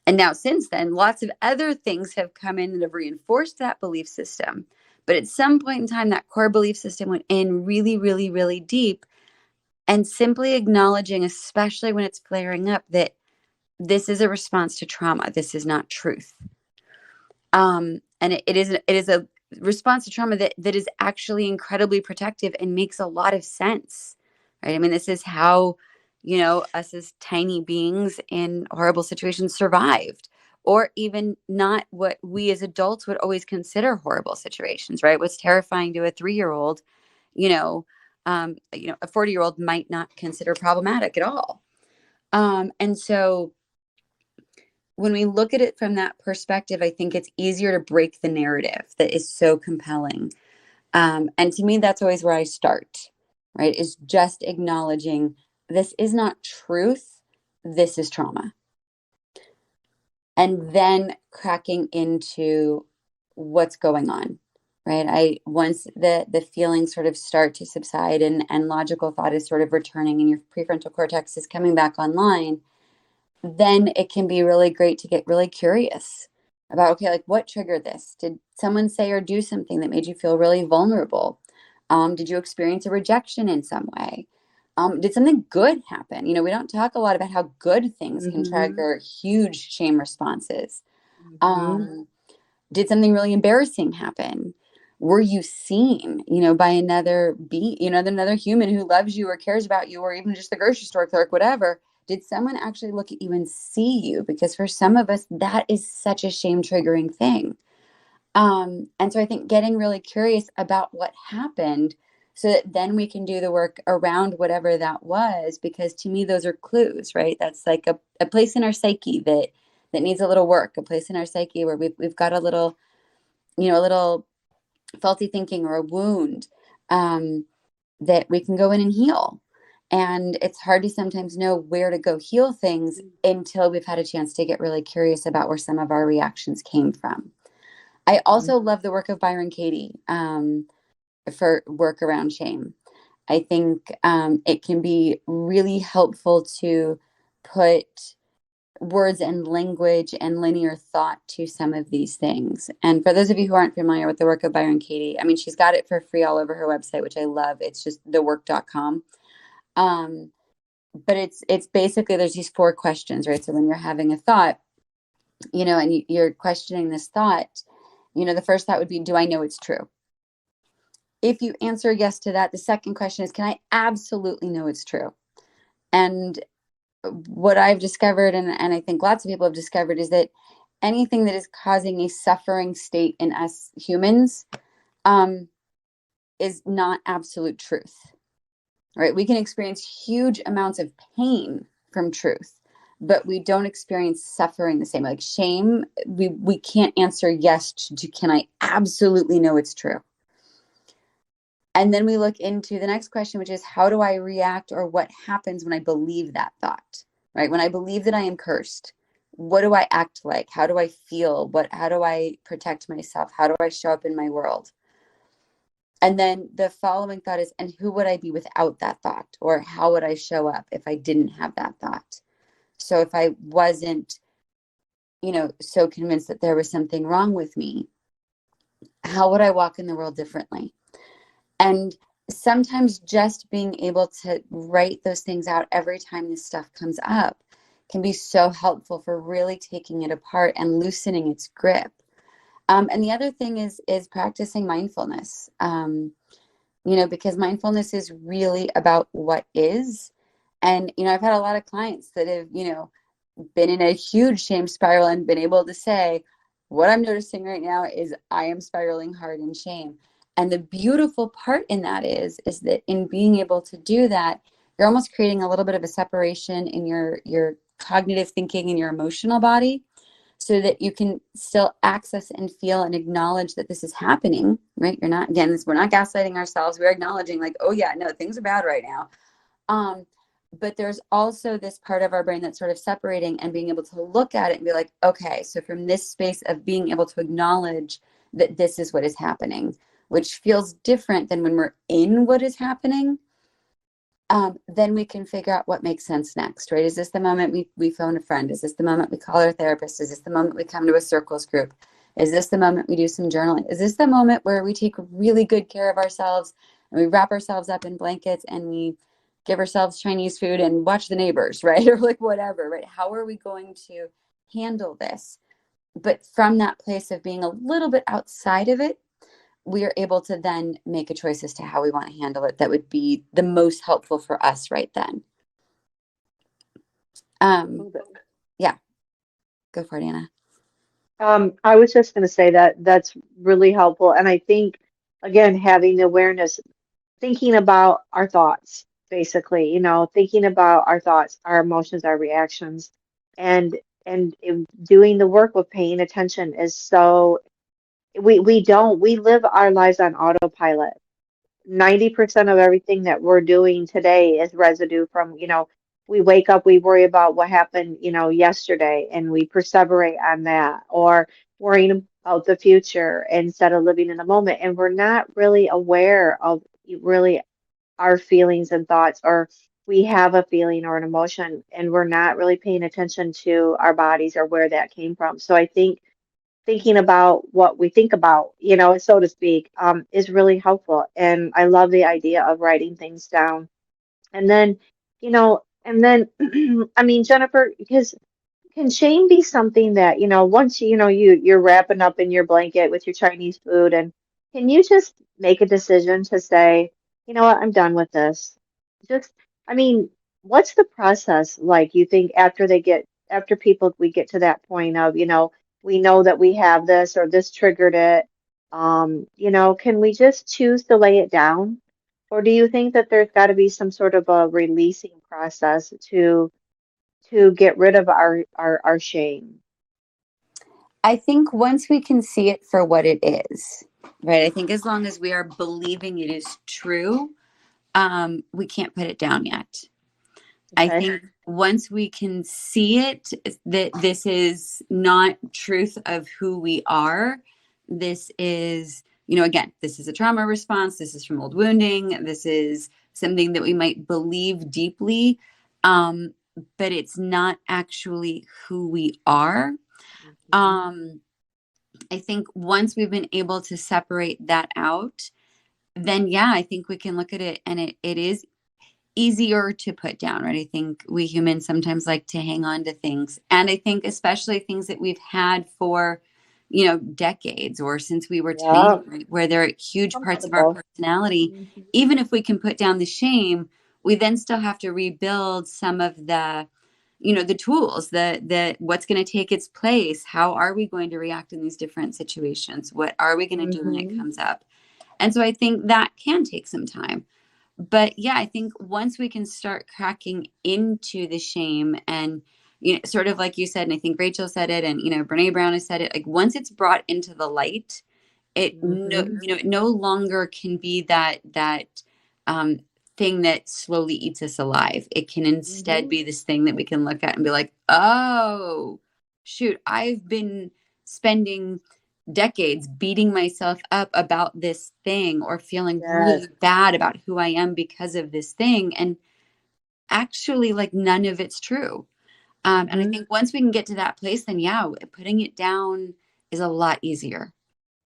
[SPEAKER 2] And now since then, lots of other things have come in that have reinforced that belief system. But at some point in time, that core belief system went in really, really, really deep. And simply acknowledging, especially when it's flaring up, that this is a response to trauma. This is not truth. And it is a response to trauma that is actually incredibly protective and makes a lot of sense, right? I mean, this is how, us as tiny beings in horrible situations survived, or even not what we as adults would always consider horrible situations, right? What's terrifying to a 3-year-old, a 40-year-old might not consider problematic at all. And so when we look at it from that perspective, I think it's easier to break the narrative that is so compelling. And to me, that's always where I start, right? Is just acknowledging this is not truth. This is trauma. And then cracking into what's going on, right? Once the feelings sort of start to subside and logical thought is sort of returning and your prefrontal cortex is coming back online, then it can be really great to get really curious about, okay, like what triggered this? Did someone say or do something that made you feel really vulnerable? Did you experience a rejection in some way? Did something good happen? We don't talk a lot about how good things can trigger huge shame responses. Did something really embarrassing happen? Were you seen, by another another human who loves you or cares about you, or even just the grocery store clerk, whatever? Did someone actually look at you and see you? Because for some of us, that is such a shame triggering thing. And so I think getting really curious about what happened so that then we can do the work around whatever that was, because to me, those are clues, right? That's like a place in our psyche that needs a little work, a place in our psyche where we've got a little faulty thinking or a wound that we can go in and heal. And it's hard to sometimes know where to go heal things until we've had a chance to get really curious about where some of our reactions came from. I also love the work of Byron Katie for work around shame. I think it can be really helpful to put words and language and linear thought to some of these things. And for those of you who aren't familiar with the work of Byron Katie, I mean, she's got it for free all over her website, which I love. It's just thework.com. But it's basically, there's these 4 questions, right? So when you're having a thought, and you're questioning this thought, the first thought would be, do I know it's true? If you answer yes to that, the second question is, can I absolutely know it's true? And what I've discovered, and I think lots of people have discovered, is that anything that is causing a suffering state in us humans is not absolute truth, right? We can experience huge amounts of pain from truth, but we don't experience suffering the same. Like shame, we can't answer yes to can I absolutely know it's true? And then we look into the next question, which is, how do I react, or what happens when I believe that thought, right? When I believe that I am cursed, what do I act like? How do I feel? How do I protect myself? How do I show up in my world? And then the following thought is, and who would I be without that thought? Or how would I show up if I didn't have that thought? So if I wasn't, so convinced that there was something wrong with me, how would I walk in the world differently? And sometimes just being able to write those things out every time this stuff comes up can be so helpful for really taking it apart and loosening its grip. And the other thing is practicing mindfulness, because mindfulness is really about what is. And, I've had a lot of clients that have, been in a huge shame spiral and been able to say, what I'm noticing right now is I am spiraling hard in shame. And the beautiful part in that is that in being able to do that, you're almost creating a little bit of a separation in your cognitive thinking and your emotional body, so that you can still access and feel and acknowledge that this is happening, right? We're not gaslighting ourselves. We're acknowledging like, oh yeah, no, things are bad right now. But there's also this part of our brain that's sort of separating and being able to look at it and be like, okay, so from this space of being able to acknowledge that this is what is happening, which feels different than when we're in what is happening. then we can figure out what makes sense next, right? Is this the moment we phone a friend? Is this the moment we call our therapist? Is this the moment we come to a circles group? Is this the moment we do some journaling? Is this the moment where we take really good care of ourselves and we wrap ourselves up in blankets and we give ourselves Chinese food and watch the neighbors, right? Or like whatever, right? How are we going to handle this? But from that place of being a little bit outside of it, we are able to then make a choice as to how we want to handle it that would be the most helpful for us right then. Yeah, go for it, Anna.
[SPEAKER 1] I was just going to say that that's really helpful. And I think, again, having the awareness, thinking about our thoughts, basically, thinking about our thoughts, our emotions, our reactions, and doing the work of paying attention is so, we live our lives on autopilot. 90% of everything that we're doing today is residue from, we wake up, we worry about what happened, yesterday, and we perseverate on that, or worrying about the future instead of living in the moment. And we're not really aware of really our feelings and thoughts, or we have a feeling or an emotion, and we're not really paying attention to our bodies or where that came from. So I think thinking about what we think about, so to speak, is really helpful. And I love the idea of writing things down. And then, I mean, Jennifer, because can shame be something that, once you're wrapping up in your blanket with your Chinese food, and can you just make a decision to say, you know what, I'm done with this? Just, I mean, what's the process like, you think, after people, we get to that point of, we know that we have this or this triggered it. Can we just choose to lay it down? Or do you think that there's got to be some sort of a releasing process to get rid of our shame?
[SPEAKER 2] I think once we can see it for what it is, right? I think as long as we are believing it is true, we can't put it down yet. I
[SPEAKER 1] Okay.
[SPEAKER 2] think once we can see it, that this is not truth of who we are. This is, again, this is a trauma response. This is from old wounding. This is something that we might believe deeply, but it's not actually who we are.
[SPEAKER 1] Mhm.
[SPEAKER 2] I think once we've been able to separate that out, then yeah, I think we can look at it and it is easier to put down, right? I think we humans sometimes like to hang on to things. And I think especially things that we've had for, decades or since we were tiny,
[SPEAKER 1] Yeah,
[SPEAKER 2] right? Where they're huge parts of our
[SPEAKER 1] comfortable.
[SPEAKER 2] personality.
[SPEAKER 1] Mhm.
[SPEAKER 2] Even if we can put down the shame, we then still have to rebuild some of the tools that what's going to take its place. How are we going to react in these different situations? What are we going to do when it
[SPEAKER 1] Mhm.
[SPEAKER 2] comes up? And so I think that can take some time. But yeah, I think once we can start cracking into the shame and, sort of like you said, and I think Rachel said it, and, Brene Brown has said it, like once it's brought into the light,
[SPEAKER 1] Mhm.
[SPEAKER 2] it no longer can be that um, thing that slowly eats us alive. It can instead
[SPEAKER 1] Mhm.
[SPEAKER 2] be this thing that we can look at and be like, oh, shoot, I've been spending decades beating myself up about this thing or feeling
[SPEAKER 1] Yes.
[SPEAKER 2] really bad about who I am because of this thing. And actually, like, none of it's true. And I
[SPEAKER 1] Mhm.
[SPEAKER 2] think once we can get to that place, then yeah, putting it down is a lot easier.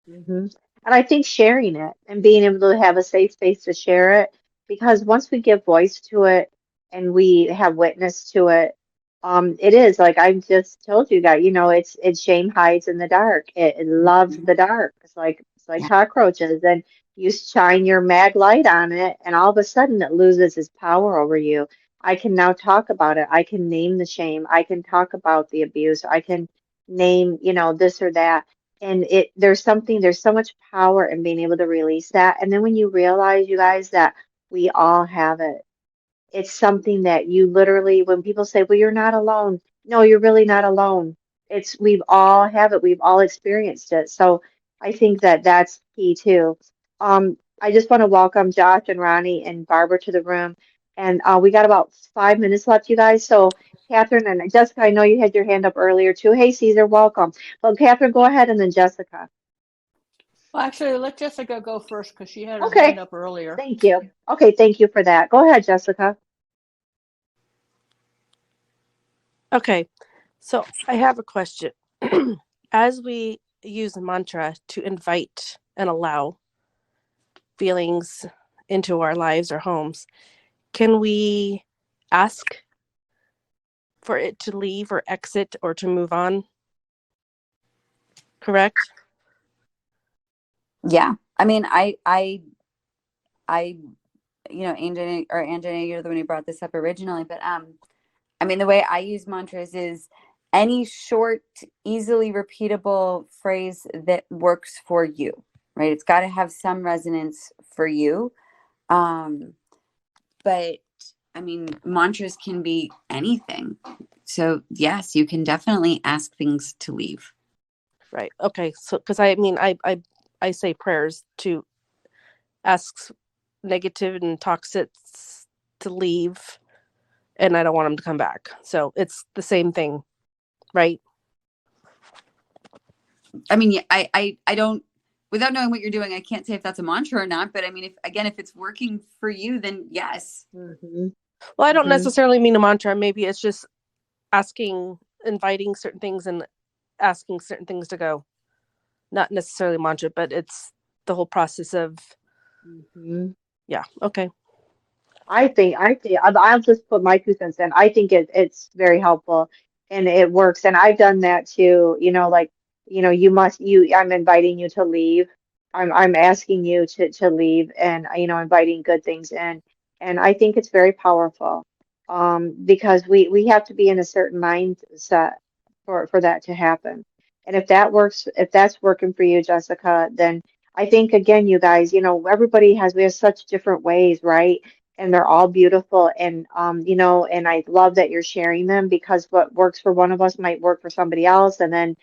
[SPEAKER 1] Hmm. And I think sharing it and being able to have a safe space to share it, because once we give voice to it and we have witness to it, it is like I just told you guys, it's shame hides in the dark. It loves
[SPEAKER 2] Mhm.
[SPEAKER 1] the dark. It's like
[SPEAKER 2] Yeah.
[SPEAKER 1] cockroaches, and you shine your mag light on it, and all of a sudden it loses its power over you. I can now talk about it. I can name the shame. I can talk about the abuse. I can name, this or that, and there's so much power in being able to release that. And then when you realize, you guys, that we all have it, it's something that you literally, when people say, well, you're not alone, no, you're really not alone. We've all have it, we've all experienced it. So I think that that's key too. I just want to welcome Josh and Ronnie and Barbara to the room, and we got about 5 minutes left, you guys. So Catherine and Jessica, I know you had your hand up earlier too. Hey, Caesar, welcome. Well, Catherine, go ahead, and then Jessica.
[SPEAKER 3] Well, actually, let Jessica go first because she had her hand
[SPEAKER 1] Okay,
[SPEAKER 3] up earlier.
[SPEAKER 1] thank you. Okay, thank you for that. Go ahead, Jessica.
[SPEAKER 6] Okay, so I have a question. As we use a mantra to invite and allow feelings into our lives or homes, can we ask for it to leave or exit or to move on? Correct?
[SPEAKER 2] Yeah. I mean, I, Anjana, you're the one who brought this up originally, but I mean, the way I use mantras is any short, easily repeatable phrase that works for you, right? It's got to have some resonance for you. But I mean, mantras can be anything. So yes, you can definitely ask things to leave.
[SPEAKER 6] Right. Okay. So, because I say prayers to ask negative and toxics to leave, and I don't want them to come back. So it's the same thing, right?
[SPEAKER 2] I mean, yeah, I don't, without knowing what you're doing, I can't say if that's a mantra or not. But I mean, if it's working for you, then yes.
[SPEAKER 1] Hmm.
[SPEAKER 6] Well, I don't
[SPEAKER 1] Hmm.
[SPEAKER 6] necessarily mean a mantra. Maybe it's just asking, inviting certain things and asking certain things to go. Not necessarily mantra, but it's the whole process of,
[SPEAKER 1] Hmm.
[SPEAKER 6] yeah. Okay.
[SPEAKER 1] I think I'll just put my 2 cents in. I think it's very helpful and it works. And I've done that too, like, I'm inviting you to leave. I'm asking you to leave and, inviting good things in. And I think it's very powerful. Because we have to be in a certain mindset for that to happen. And if that works, if that's working for you, Jessica, then I think again, you guys, we have such different ways, right? And they're all beautiful and I love that you're sharing them because what works for one of us might work for somebody else and then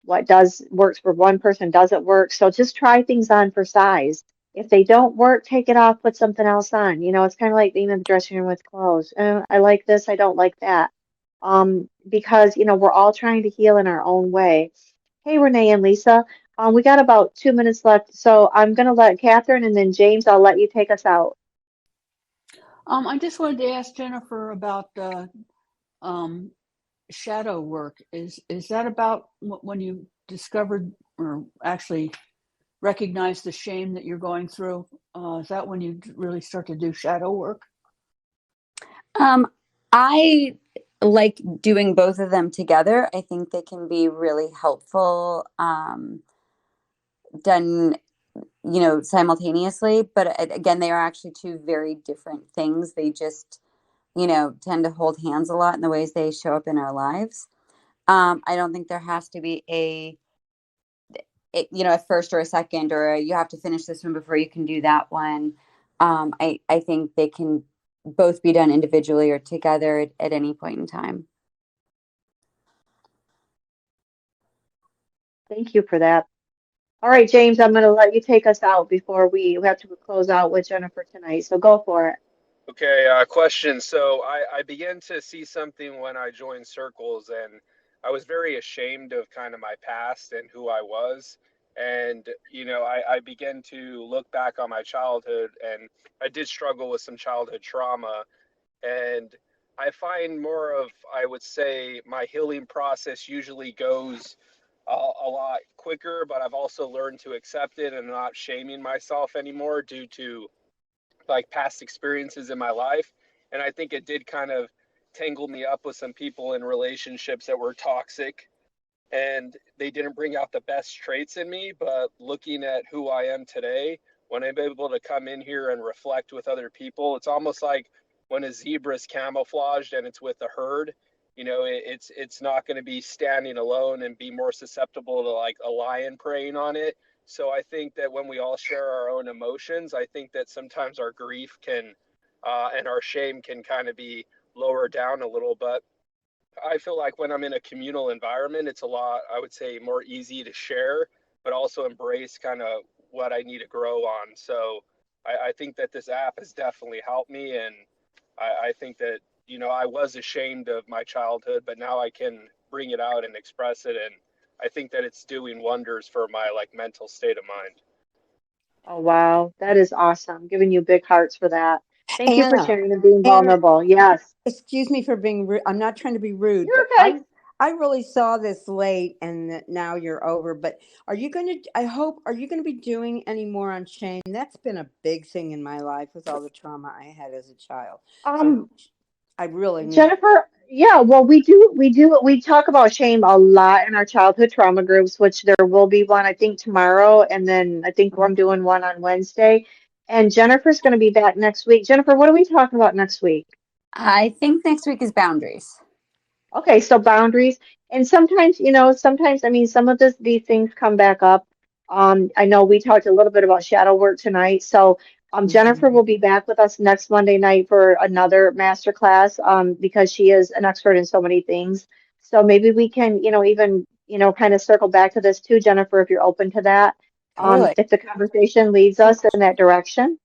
[SPEAKER 1] what does works for one person doesn't work. So just try things on for size. If they don't work, take it off, put something else on. It's kind of like being in the dressing room with clothes. I like this, I don't like that. Because we're all trying to heal in our own way. Hey, Renee and Lisa, we got about 2 minutes left, so I'm gonna let Catherine and then James, I'll let you take us out.
[SPEAKER 3] I just wanted to ask Jennifer about um, shadow work. Is that about when you discovered or actually recognized the shame that you're going through? Is that when you really start to do shadow work?
[SPEAKER 2] I like doing both of them together. I think they can be really helpful, done, simultaneously. But again, they are actually two very different things. They just, tend to hold hands a lot in the ways they show up in our lives. I don't think there has to be a first or a second, or you have to finish this one before you can do that one. I think they can both be done individually or together at any point in time.
[SPEAKER 1] Thank you for that. All right, James, I'm gonna let you take us out before we have to close out with Jennifer tonight. So go for it.
[SPEAKER 7] Okay, question. So I began to see something when I joined circles, and I was very ashamed of kind of my past and who I was. And, I began to look back on my childhood, and I did struggle with some childhood trauma. And I find more of, I would say, my healing process usually goes a lot quicker, but I've also learned to accept it and not shaming myself anymore due to like past experiences in my life. And I think it did kind of tangle me up with some people in relationships that were toxic and they didn't bring out the best traits in me. But looking at who I am today, when I'm able to come in here and reflect with other people, it's almost like when a zebra is camouflaged and it's with a herd. It's not going to be standing alone and be more susceptible to like a lion preying on it. So I think that when we all share our own emotions, I think that sometimes our grief can and our shame can kind of be lower down a little. But I feel like when I'm in a communal environment, it's a lot, I would say, more easy to share, but also embrace kind of what I need to grow on. So I think that this app has definitely helped me. And I think that, I was ashamed of my childhood, but now I can bring it out and express it. And I think that it's doing wonders for my like mental state of mind.
[SPEAKER 1] Oh, wow. That is awesome. Giving you big hearts for that. Thank you for
[SPEAKER 8] Anna,
[SPEAKER 1] sharing and being
[SPEAKER 8] Anna,
[SPEAKER 1] vulnerable. Yes.
[SPEAKER 8] excuse me for being rude. I'm not trying to be rude,
[SPEAKER 1] You're
[SPEAKER 8] but
[SPEAKER 1] okay.
[SPEAKER 8] I really saw this late and that now you're over. But are you going to, I hope, are you going to be doing any more on shame? That's been a big thing in my life with all the trauma I had as a child. So
[SPEAKER 1] Um,
[SPEAKER 8] I really need,
[SPEAKER 1] Jennifer, yeah, well, we talk about shame a lot in our childhood trauma groups, which there will be one, I think, tomorrow, and then I think I'm doing one on Wednesday. And Jennifer's going to be back next week. Jennifer, what are we talking about next week?
[SPEAKER 2] I think next week is boundaries.
[SPEAKER 1] Okay, so boundaries. And sometimes, sometimes, I mean, some of these things come back up. I know we talked a little bit about shadow work tonight. So, Jennifer
[SPEAKER 8] Mhm.
[SPEAKER 1] will be back with us next Monday night for another master class, because she is an expert in so many things. So maybe we can, even, kind of circle back to this too, Jennifer, if you're open to that.
[SPEAKER 2] Totally.
[SPEAKER 1] If the conversation leads us in that direction.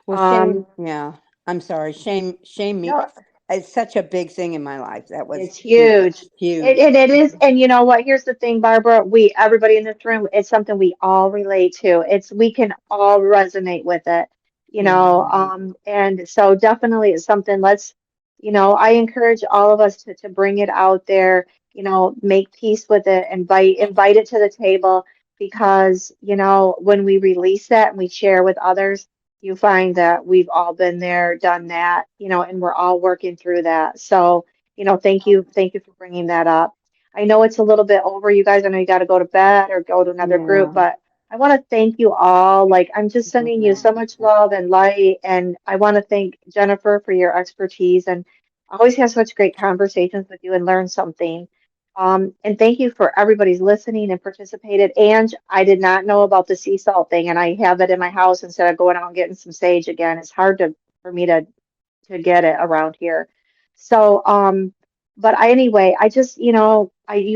[SPEAKER 8] Well,
[SPEAKER 1] Um,
[SPEAKER 8] shame, yeah, I'm sorry. Shame me.
[SPEAKER 1] no,
[SPEAKER 8] It's such a big thing in my life. That was
[SPEAKER 1] it's huge.
[SPEAKER 8] huge.
[SPEAKER 1] And it is, and you know what? Here's the thing, Barbara. Everybody in this room, it's something we all relate to. We can all resonate with it,
[SPEAKER 8] Mhm.
[SPEAKER 1] and so definitely it's something I encourage all of us to bring it out there, make peace with it, invite it to the table because, when we release that and we share with others, you find that we've all been there, done that, and we're all working through that. So, thank you for bringing that up. I know it's a little bit over, you guys. I know you got to go to bed or go to another group,
[SPEAKER 8] Yeah.
[SPEAKER 1] but I want to thank you all. Like, I'm just sending you
[SPEAKER 8] Yeah.
[SPEAKER 1] so much love and light, and I want to thank Jennifer for your expertise. And I always have such great conversations with you and learn something. And thank you for everybody's listening and participated. And I did not know about the sea salt thing, and I have it in my house instead of going out and getting some sage again. It's hard for me to get it around here. So, but anyway, I just, you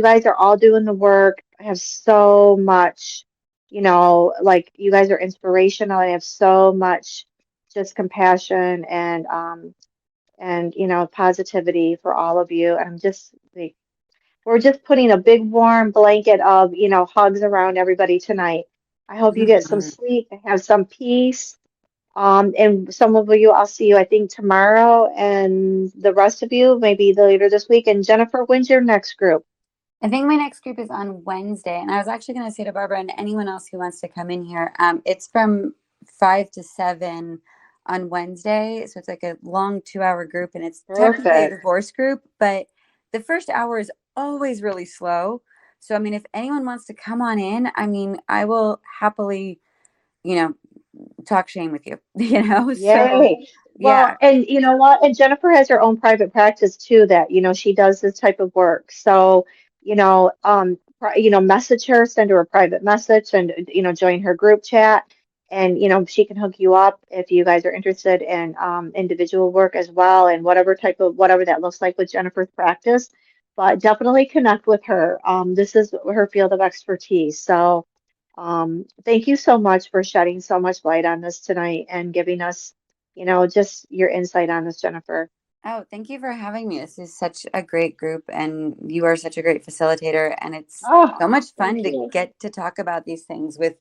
[SPEAKER 1] guys are all doing the work. I have so much, like you guys are inspirational. I have so much just compassion and positivity for all of you. And I'm just like, we're just putting a big warm blanket of, hugs around everybody tonight. I hope you get some
[SPEAKER 8] Mhm.
[SPEAKER 1] sleep and have some peace. And some of you, I'll see you, I think, tomorrow, and the rest of you, maybe later this week. And Jennifer, when's your next group?
[SPEAKER 2] I think my next group is on Wednesday, and I was actually going to say to Barbara and anyone else who wants to come in here, it's from 5 to 7 on Wednesday, so it's like a long 2 hour group, and it's technically a
[SPEAKER 1] Perfect.
[SPEAKER 2] divorce group, but the first hour is always really slow. So I mean, if anyone wants to come on in, I mean, I will happily, you know, talk shame with you, So
[SPEAKER 1] Yay. Well,
[SPEAKER 2] yeah.
[SPEAKER 1] and you know what? And Jennifer has her own private practice too that, she does this type of work. So, message her, send her a private message and, join her group chat. And, she can hook you up if you guys are interested in individual work as well and whatever that looks like with Jennifer's practice. But definitely connect with her. This is her field of expertise. So, thank you so much for shedding so much light on this tonight and giving us, just your insight on this, Jennifer.
[SPEAKER 2] Oh, thank you for having me. This is such a great group, and you are such a great facilitator. And it's
[SPEAKER 1] Oh,
[SPEAKER 2] so much fun
[SPEAKER 1] thank
[SPEAKER 2] to
[SPEAKER 1] you.
[SPEAKER 2] get to talk about these things with,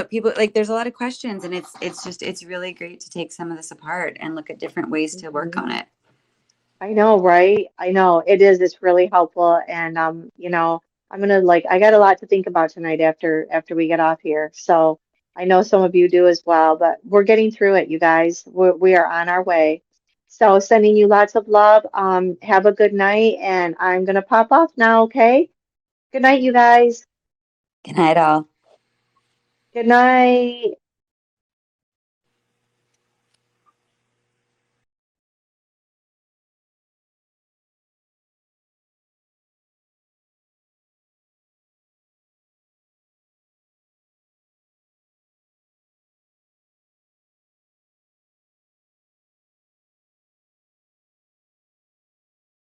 [SPEAKER 2] people. Like, there's a lot of questions, and it's really great to take some of this apart and look at different ways to work
[SPEAKER 1] Mhm.
[SPEAKER 2] on it.
[SPEAKER 1] I know, right? I know it is. It's really helpful. And, I'm gonna I got a lot to think about tonight after we get off here. So I know some of you do as well, but we're getting through it, you guys. We are on our way. So sending you lots of love. Have a good night, and I'm gonna pop off now, okay? Good night, you guys.
[SPEAKER 2] Good night, all.
[SPEAKER 1] Good night.